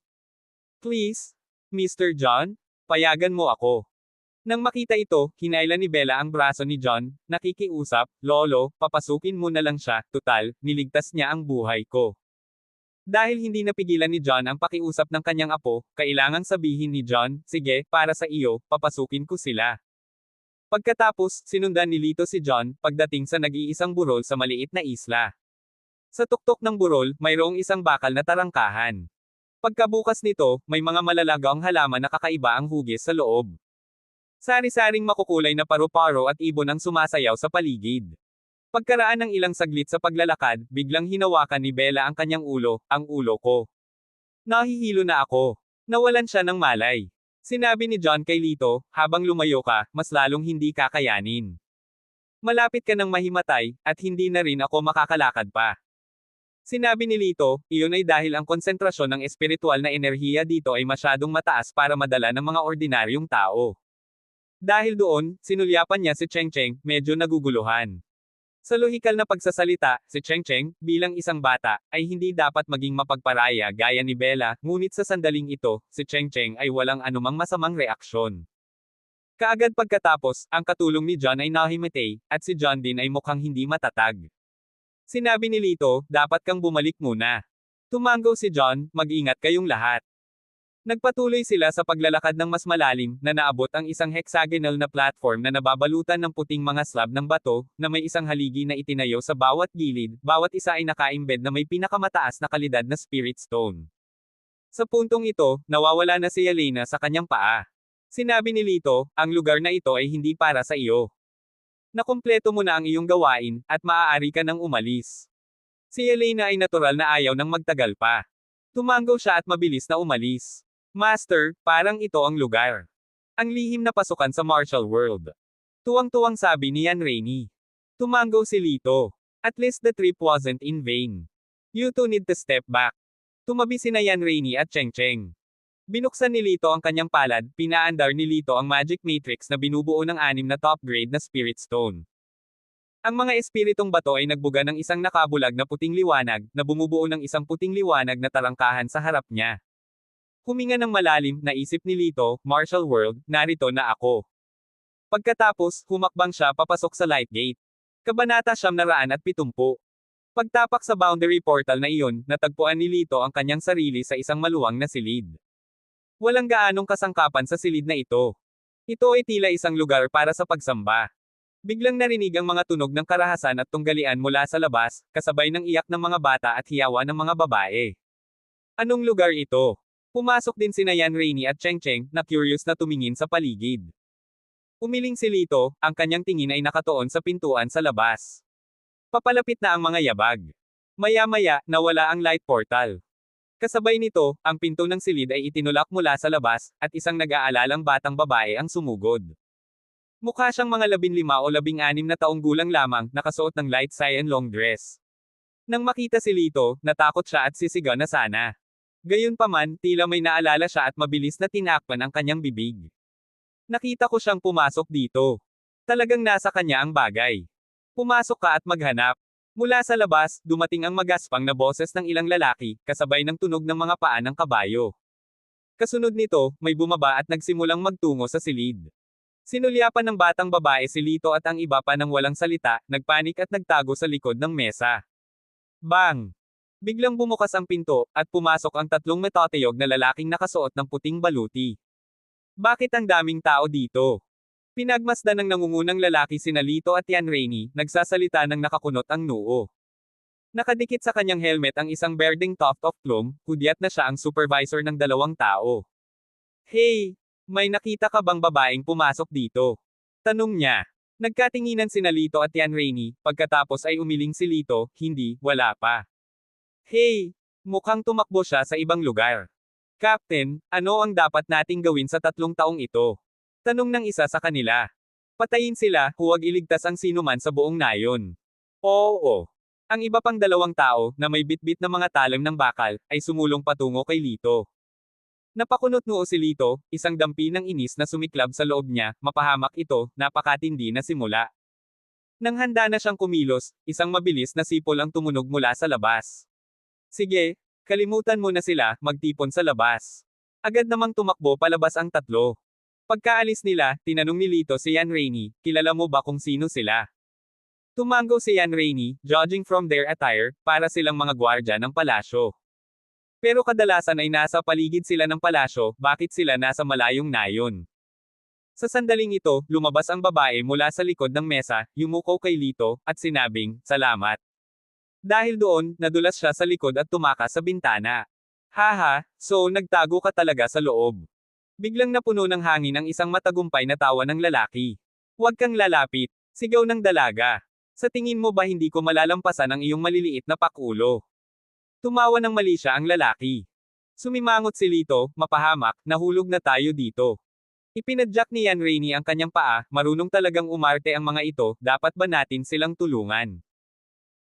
Please, Mr. John? Payagan mo ako. Nang makita ito, hinailan ni Bella ang braso ni John, nakikiusap, Lolo, papasukin mo na lang siya, tutal, niligtas niya ang buhay ko. Dahil hindi napigilan ni John ang pakiusap ng kanyang apo, kailangang sabihin ni John, sige, para sa iyo, papasukin ko sila. Pagkatapos, sinundan ni Lito si John, pagdating sa nag-iisang burol sa maliit na isla. Sa tuktok ng burol, mayroong isang bakal na tarangkahan. Pagkabukas nito, may mga malalagaong halaman na kakaiba ang hugis sa loob. Sari-saring makukulay na paru-paro at ibon ang sumasayaw sa paligid. Pagkaraan ng ilang saglit sa paglalakad, biglang hinawakan ni Bella ang kanyang ulo, ang ulo ko. Nahihilo na ako. Nawalan siya ng malay. Sinabi ni John kay Lito, habang lumayo ka, mas lalong hindi kakayanin. Malapit ka ng mahimatay, at hindi na rin ako makakalakad pa. Sinabi ni Lito, iyon ay dahil ang konsentrasyon ng espiritual na enerhiya dito ay masyadong mataas para madala ng mga ordinaryong tao. Dahil doon, sinulyapan niya si Cheng Cheng, medyo naguguluhan. Sa lohikal na pagsasalita, si Cheng Cheng, bilang isang bata, ay hindi dapat maging mapagparaya gaya ni Bella, ngunit sa sandaling ito, si Cheng Cheng ay walang anumang masamang reaksyon. Kaagad pagkatapos, ang katulong ni John ay nahimatay, at si John din ay mukhang hindi matatag. Sinabi ni Lito, dapat kang bumalik muna. Tumango si John, mag-ingat kayong lahat. Nagpatuloy sila sa paglalakad ng mas malalim, na naabot ang isang hexagonal na platform na nababalutan ng puting mga slab ng bato, na may isang haligi na itinayo sa bawat gilid, bawat isa ay naka-embed na may pinakamataas na kalidad na spirit stone. Sa puntong ito, nawawala na si Yelena sa kanyang paa. Sinabi ni Lito, ang lugar na ito ay hindi para sa iyo. Nakumpleto mo na ang iyong gawain, at maaari ka nang umalis. Si Yelena ay natural na ayaw nang magtagal pa. Tumango siya at mabilis na umalis. Master, parang ito ang lugar. Ang lihim na pasukan sa martial world. Tuwang-tuwang sabi ni Yan Rainey. Tumango si Lito. At least the trip wasn't in vain. You two need to step back. Tumabi sina Yan Rainey at Cheng Cheng. Binuksan ni Lito ang kanyang palad, pinaandar ni Lito ang magic matrix na binubuo ng 6 na top grade na spirit stone. Ang mga espiritong bato ay nagbuga ng isang nakabulag na puting liwanag, na bumubuo ng isang puting liwanag na talangkahan sa harap niya. Huminga ng malalim, naisip ni Lito, martial world, narito na ako. Pagkatapos, humakbang siya papasok sa light gate. Kabanata 970. Pagtapak sa boundary portal na iyon, natagpuan ni Lito ang kanyang sarili sa isang maluwang na silid. Walang gaanong kasangkapan sa silid na ito. Ito ay tila isang lugar para sa pagsamba. Biglang narinig ang mga tunog ng karahasan at tunggalian mula sa labas, kasabay ng iyak ng mga bata at hiyawan ng mga babae. Anong lugar ito? Pumasok din sina Yan Rainey at Cheng Cheng, na curious na tumingin sa paligid. Umiling si Lito, ang kanyang tingin ay nakatuon sa pintuan sa labas. Papalapit na ang mga yabag. Maya-maya, nawala ang light portal. Kasabay nito, ang pinto ng silid ay itinulak mula sa labas, at isang nag-aalalang batang babae ang sumugod. Mukha siyang mga 15 o 16 na taong gulang lamang, nakasuot ng light cyan long dress. Nang makita si Lito, natakot siya at sisigaw na sana. Gayunpaman, tila may naalala siya at mabilis na tinakpan ang kanyang bibig. Nakita ko siyang pumasok dito. Talagang nasa kanya ang bagay. Pumasok ka at maghanap. Mula sa labas, dumating ang magaspang na boses ng ilang lalaki, kasabay ng tunog ng mga paa ng kabayo. Kasunod nito, may bumaba at nagsimulang magtungo sa silid. Sinulyapan ng batang babae si Lito at ang iba pa ng walang salita, nagpanik at nagtago sa likod ng mesa. Bang! Biglang bumukas ang pinto, at pumasok ang 3 metatayog na lalaking nakasuot ng puting baluti. Bakit ang daming tao dito? Pinagmasdan ng nangungunang lalaki sina Lito at Yan Rainey, nagsasalita ng nakakunot ang noo. Nakadikit sa kanyang helmet ang isang berdeng tuft of plume, hudyat na siya ang supervisor ng 2 tao. Hey! May nakita ka bang babaeng pumasok dito? Tanong niya. Nagkatinginan sina Lito at Yan Rainey, pagkatapos ay umiling si Lito, hindi, wala pa. Hey! Mukhang tumakbo siya sa ibang lugar. Captain, ano ang dapat nating gawin sa 3 taong ito? Tanong ng isa sa kanila. Patayin sila, huwag iligtas ang sinuman sa buong nayon. Oo. Ang iba pang 2 tao, na may bitbit na mga talim ng bakal, ay sumulong patungo kay Lito. Napakunot noo si Lito, isang dampi ng inis na sumiklab sa loob niya, mapahamak ito, napakatindi na simula. Nang handa na siyang kumilos, isang mabilis na sipol ang tumunog mula sa labas. Sige, kalimutan mo na sila, magtipon sa labas. Agad namang tumakbo palabas ang 3. Pagkaalis nila, tinanong ni Lito si Yan Rainey, kilala mo ba kung sino sila? Tumango si Yan Rainey, judging from their attire, para silang mga gwardya ng palasyo. Pero kadalasan ay nasa paligid sila ng palasyo, bakit sila nasa malayong nayon? Sa sandaling ito, lumabas ang babae mula sa likod ng mesa, yumuko kay Lito, at sinabing, salamat. Dahil doon, nadulas siya sa likod at tumakas sa bintana. Haha, so nagtago ka talaga sa loob. Biglang napuno ng hangin ang isang matagumpay na tawa ng lalaki. Huwag kang lalapit, sigaw ng dalaga. Sa tingin mo ba hindi ko malalampasan ang iyong maliliit na pakulo? Tumawa ng mali siya ang lalaki. Sumimangot si Lito, mapahamak, nahulog na tayo dito. Ipinadyak ni Yan Rainey ang kanyang paa, marunong talagang umarte ang mga ito, dapat ba natin silang tulungan?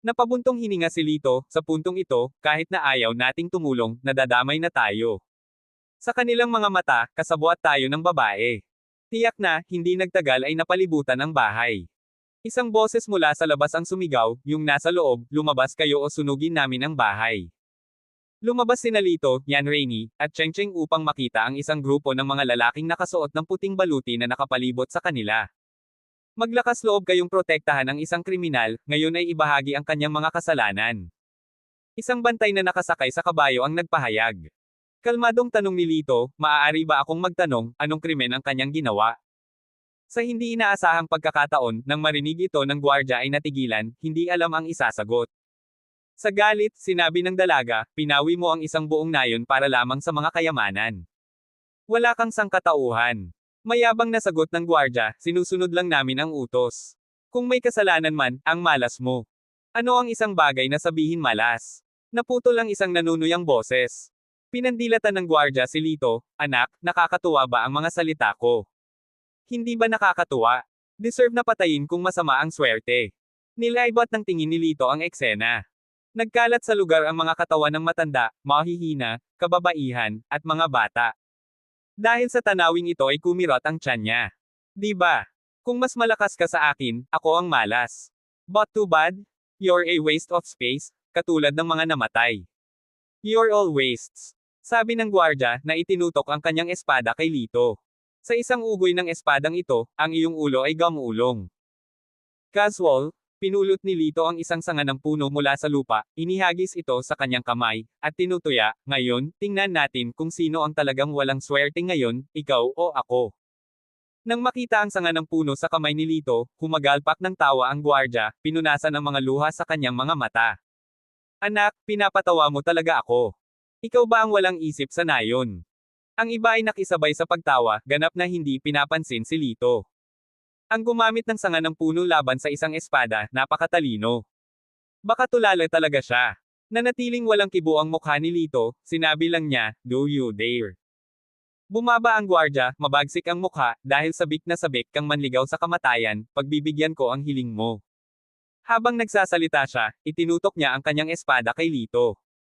Napabuntong hininga si Lito, sa puntong ito, kahit na ayaw nating tumulong, nadadamay na tayo. Sa kanilang mga mata, kasabwat tayo ng babae. Tiyak na, hindi nagtagal ay napalibutan ang bahay. Isang boses mula sa labas ang sumigaw, yung nasa loob, lumabas kayo o sunugin namin ang bahay. Lumabas sina Lito, Yan Rainey, at Cheng Cheng upang makita ang isang grupo ng mga lalaking nakasuot ng puting baluti na nakapalibot sa kanila. Maglakas loob kayong protektahan ang isang kriminal, ngayon ay ibahagi ang kanyang mga kasalanan. Isang bantay na nakasakay sa kabayo ang nagpahayag. Kalmadong tanong ni Lito, maaari ba akong magtanong, anong krimen ang kanyang ginawa? Sa hindi inaasahang pagkakataon, nang marinig ito ng gwardya ay natigilan, hindi alam ang isasagot. Sa galit, sinabi ng dalaga, pinawi mo ang isang buong nayon para lamang sa mga kayamanan. Wala kang sangkatauhan. Mayabang na sagot ng gwardya, sinusunod lang namin ang utos. Kung may kasalanan man, ang malas mo. Ano ang isang bagay na sabihin malas? Naputol ang isang nanunuyang boses. Pinandilatan ng gwardya si Lito, anak, nakakatuwa ba ang mga salita ko? Hindi ba nakakatuwa? Deserve na patayin kung masama ang swerte. Nilaybot ng tingin ni Lito ang eksena. Nagkalat sa lugar ang mga katawan ng matanda, mahihina, kababaihan, at mga bata. Dahil sa tanawing ito ay kumirot ang tiyan niya. Di ba? Kung mas malakas ka sa akin, ako ang malas. But too bad, you're a waste of space, katulad ng mga namatay. You're all wastes. Sabi ng gwardya na itinutok ang kanyang espada kay Lito. Sa isang ugoy ng espadang ito, ang iyong ulo ay gamulong. Casual, pinulot ni Lito ang isang sanga ng puno mula sa lupa, inihagis ito sa kanyang kamay, at tinutuya, ngayon, tingnan natin kung sino ang talagang walang swerte ngayon, ikaw o ako. Nang makita ang sanga ng puno sa kamay ni Lito, humagalpak ng tawa ang gwardya, pinunasan ang mga luha sa kanyang mga mata. Anak, pinapatawa mo talaga ako. Ikaw ba ang walang isip sa nayon? Ang iba ay nakisabay sa pagtawa, ganap na hindi pinapansin si Lito. Ang gumamit ng sanga ng puno laban sa isang espada, napakatalino. Baka tulala talaga siya. Nanatiling walang kibo ang mukha ni Lito, sinabi lang niya, do you dare? Bumaba ang gwardya, mabagsik ang mukha, dahil sabik na sabik kang manligaw sa kamatayan, pagbibigyan ko ang hiling mo. Habang nagsasalita siya, itinutok niya ang kanyang espada kay Lito.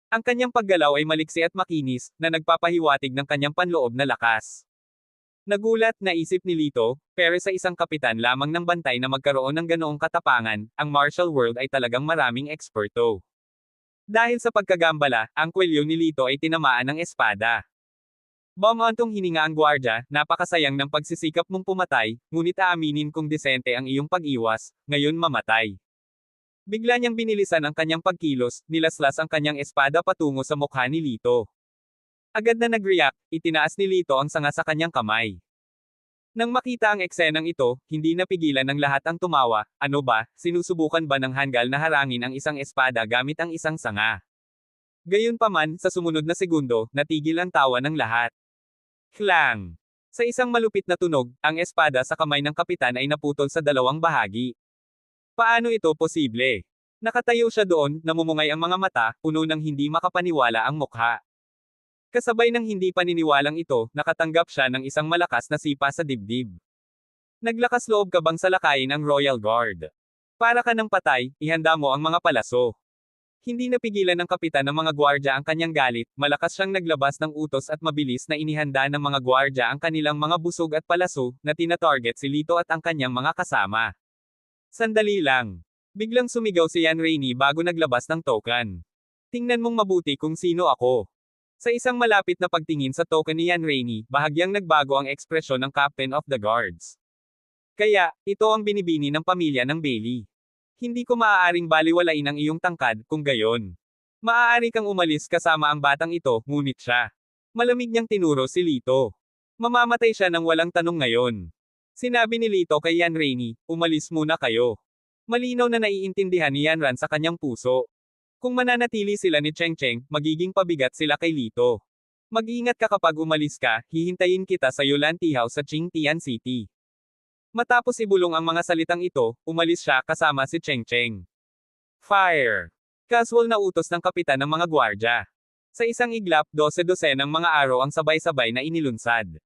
Ang kanyang paggalaw ay maliksi at makinis, na nagpapahiwatig ng kanyang panloob na lakas. Nagulat, naisip ni Lito, pero sa isang kapitan lamang ng bantay na magkaroon ng ganoong katapangan, ang martial world ay talagang maraming eksperto. Dahil sa pagkagambala, ang kwelyo ni Lito ay tinamaan ng espada. Bumantong hininga ang gwardya, napakasayang ng pagsisikap mong pumatay, ngunit aaminin kung disente ang iyong pag-iwas, ngayon mamatay. Bigla niyang binilisan ang kanyang pagkilos, nilaslas ang kanyang espada patungo sa mukha ni Lito. Agad na nag-react, itinaas ni Lito ang sanga sa kanyang kamay. Nang makita ang eksenang ito, hindi napigilan ng lahat ang tumawa, ano ba, sinusubukan ba ng hanggal na harangin ang isang espada gamit ang isang sanga? Gayunpaman, sa sumunod na segundo, natigil ang tawa ng lahat. Klang! Sa isang malupit na tunog, ang espada sa kamay ng kapitan ay naputol sa dalawang bahagi. Paano ito posible? Nakatayo siya doon, namumungay ang mga mata, puno ng hindi makapaniwala ang mukha. Kasabay ng hindi paniniwalang ito, nakatanggap siya ng isang malakas na sipa sa dibdib. Naglakas loob ka bang salakayin ang Royal Guard? Para ka ng patay, ihanda mo ang mga palaso. Hindi napigilan ng kapitan ng mga gwardya ang kanyang galit, malakas siyang naglabas ng utos at mabilis na inihanda ng mga gwardya ang kanilang mga busog at palaso, na tina-target si Lito at ang kanyang mga kasama. Sandali lang. Biglang sumigaw si Yan Rainey bago naglabas ng token. Tingnan mong mabuti kung sino ako. Sa isang malapit na pagtingin sa token ni Yan Rainey, bahagyang nagbago ang ekspresyon ng Captain of the Guards. Kaya, ito ang binibini ng pamilya ng Bailey. Hindi ko maaaring baliwalain ang iyong tangkad, kung gayon. Maaari kang umalis kasama ang batang ito, ngunit siya. Malamig niyang tinuro si Lito. Mamamatay siya ng walang tanong ngayon. Sinabi ni Lito kay Yan Rainey, umalis muna kayo. Malinaw na naiintindihan ni Yanran sa kanyang puso. Kung mananatili sila ni Cheng Cheng, magiging pabigat sila kay Lito. Mag-ingat ka kapag umalis ka, hihintayin kita sa Yulanti House sa Qingtian City. Matapos ibulong ang mga salitang ito, umalis siya kasama si Cheng Cheng. Fire! Casual na utos ng kapitan ng mga gwardya. Sa isang iglap, 12-12 ng mga araw ang sabay-sabay na inilunsad.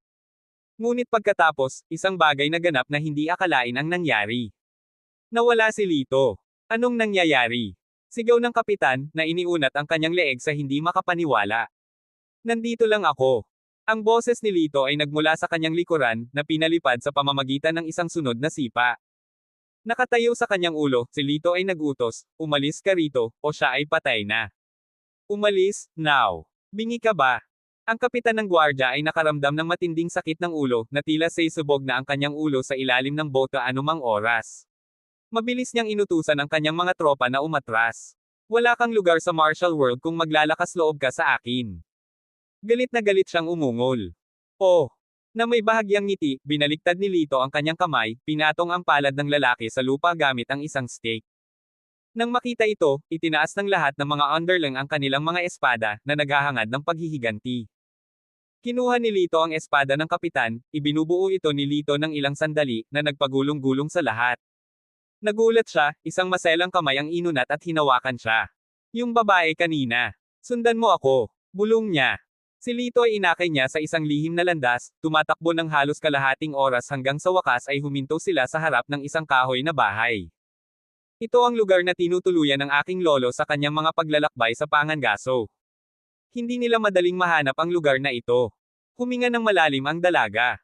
Ngunit pagkatapos, isang bagay na ganap na hindi akalain ang nangyari. Nawala si Lito. Anong nangyayari? Sigaw ng kapitan, na iniunat ang kanyang leeg sa hindi makapaniwala. Nandito lang ako. Ang boses ni Lito ay nagmula sa kanyang likuran, na pinalipad sa pamamagitan ng isang sunod na sipa. Nakatayo sa kanyang ulo, si Lito ay nagutos, umalis ka rito, o siya ay patay na. Umalis, now. Bingi ka ba? Ang kapitan ng gwardya ay nakaramdam ng matinding sakit ng ulo, na tila saysubog na ang kanyang ulo sa ilalim ng boto anumang oras. Mabilis niyang inutusan ang kanyang mga tropa na umatras. Wala kang lugar sa martial world kung maglalakas loob ka sa akin. Galit na galit siyang umungol. Oh! Na may bahagyang ngiti, binaliktad ni Lito ang kanyang kamay, pinatong ang palad ng lalaki sa lupa gamit ang isang stake. Nang makita ito, itinaas ng lahat ng mga underling ang kanilang mga espada, na naghahangad ng paghihiganti. Kinuha ni Lito ang espada ng kapitan, ibinubuo ito ni Lito ng ilang sandali, na nagpagulong-gulong sa lahat. Nagulat siya, isang maselang kamay ang inunat at hinawakan siya. Yung babae kanina. Sundan mo ako. Bulong niya. Si Lito ay inakay niya sa isang lihim na landas, tumatakbo ng halos kalahating oras hanggang sa wakas ay huminto sila sa harap ng isang kahoy na bahay. Ito ang lugar na tinutuluyan ng aking lolo sa kanyang mga paglalakbay sa Pangangaso. Hindi nila madaling mahanap ang lugar na ito. Huminga ng malalim ang dalaga.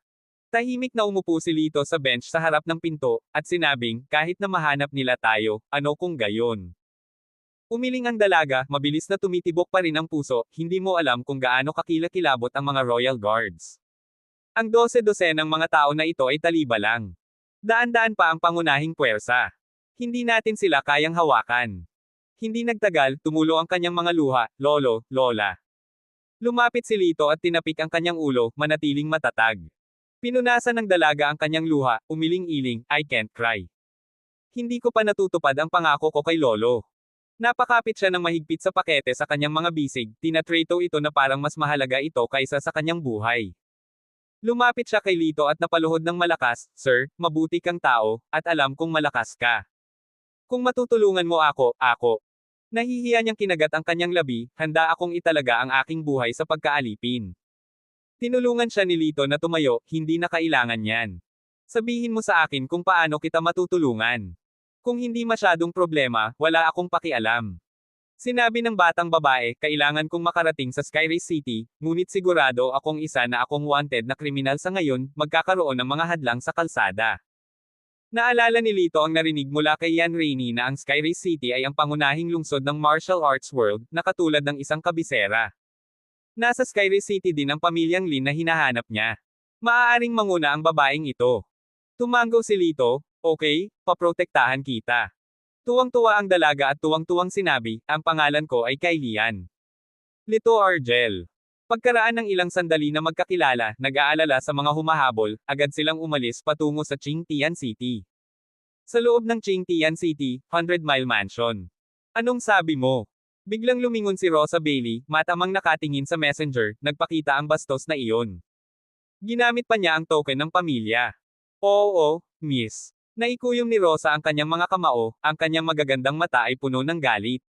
Tahimik na umupo si Lito sa bench sa harap ng pinto, at sinabing, kahit na mahanap nila tayo, ano kung gayon? Umiling ang dalaga, mabilis na tumitibok pa rin ang puso, hindi mo alam kung gaano kakilakilabot ang mga Royal Guards. Ang 12-12 ng mga tao na ito ay taliba lang. Daan-daan pa ang pangunahing puwersa. Hindi natin sila kayang hawakan. Hindi nagtagal, tumulo ang kanyang mga luha, lolo, lola. Lumapit si Lito at tinapik ang kanyang ulo, manatiling matatag. Pinunasan ng dalaga ang kanyang luha, umiling-iling, I can't cry. Hindi ko pa natutupad ang pangako ko kay lolo. Napakapit siya ng mahigpit sa pakete sa kanyang mga bisig, tinatrato ito na parang mas mahalaga ito kaysa sa kanyang buhay. Lumapit siya kay Lito at napaluhod ng malakas, Sir, mabuti kang tao, at alam kong malakas ka. Kung matutulungan mo ako, ako. Nahihiya niyang kinagat ang kanyang labi, handa akong italaga ang aking buhay sa pagkaalipin. Tinulungan siya ni Lito na tumayo, hindi na kailangan yan. Sabihin mo sa akin kung paano kita matutulungan. Kung hindi masyadong problema, wala akong pakialam. Sinabi ng batang babae, kailangan kong makarating sa Skyrace City, ngunit sigurado akong isa na akong wanted na kriminal sa ngayon, magkakaroon ng mga hadlang sa kalsada. Naalala ni Lito ang narinig mula kay Yan Rainey na ang Skyrace City ay ang pangunahing lungsod ng martial arts world, na katulad ng isang kabisera. Nasa Skyrace City din ang pamilyang Lin na hinahanap niya. Maaaring manguna ang babaeng ito. Tumango si Lito, okay, paprotektahan kita. Tuwang-tuwa ang dalaga at tuwang-tuwang sinabi, ang pangalan ko ay Kylian. Lito Argel. Pagkaraan ng ilang sandali na magkakilala, nag-aalala sa mga humahabol, agad silang umalis patungo sa Qingtian City. Sa loob ng Qingtian City, 100-mile mansion. Anong sabi mo? Biglang lumingon si Rosa Bailey, matamang nakatingin sa messenger, nagpakita ang bastos na iyon. Ginamit pa niya ang token ng pamilya. Oo, miss. Naikuyom ni Rosa ang kanyang mga kamao, ang kanyang magagandang mata ay puno ng galit.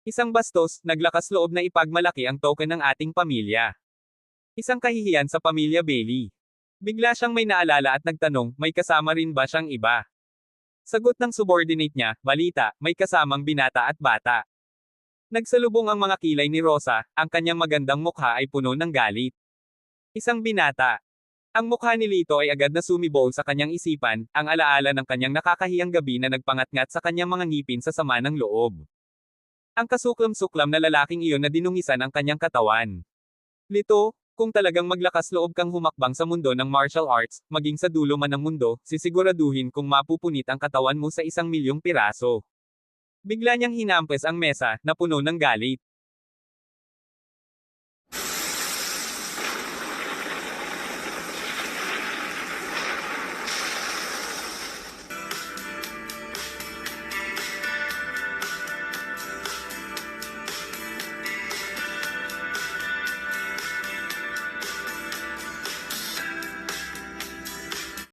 Isang bastos, naglakas loob na ipagmalaki ang token ng ating pamilya. Isang kahihiyan sa pamilya Bailey. Bigla siyang may naalala at nagtanong, may kasama rin ba siyang iba? Sagot ng subordinate niya, balita, may kasamang binata at bata. Nagsalubong ang mga kilay ni Rosa, ang kanyang magandang mukha ay puno ng galit. Isang binata. Ang mukha ni Lito ay agad na sumibol sa kanyang isipan, ang alaala ng kanyang nakakahiyang gabi na nagpangatngat sa kanyang mga ngipin sa sama ng loob. Ang kasuklam-suklam na lalaking iyon na dinungisan ang kanyang katawan. Lito, kung talagang maglakas loob kang humakbang sa mundo ng martial arts, maging sa dulo man ng mundo, sisiguraduhin kung mapupunit ang katawan mo sa 1,000,000 piraso. Bigla niyang hinampas ang mesa, na puno ng galit.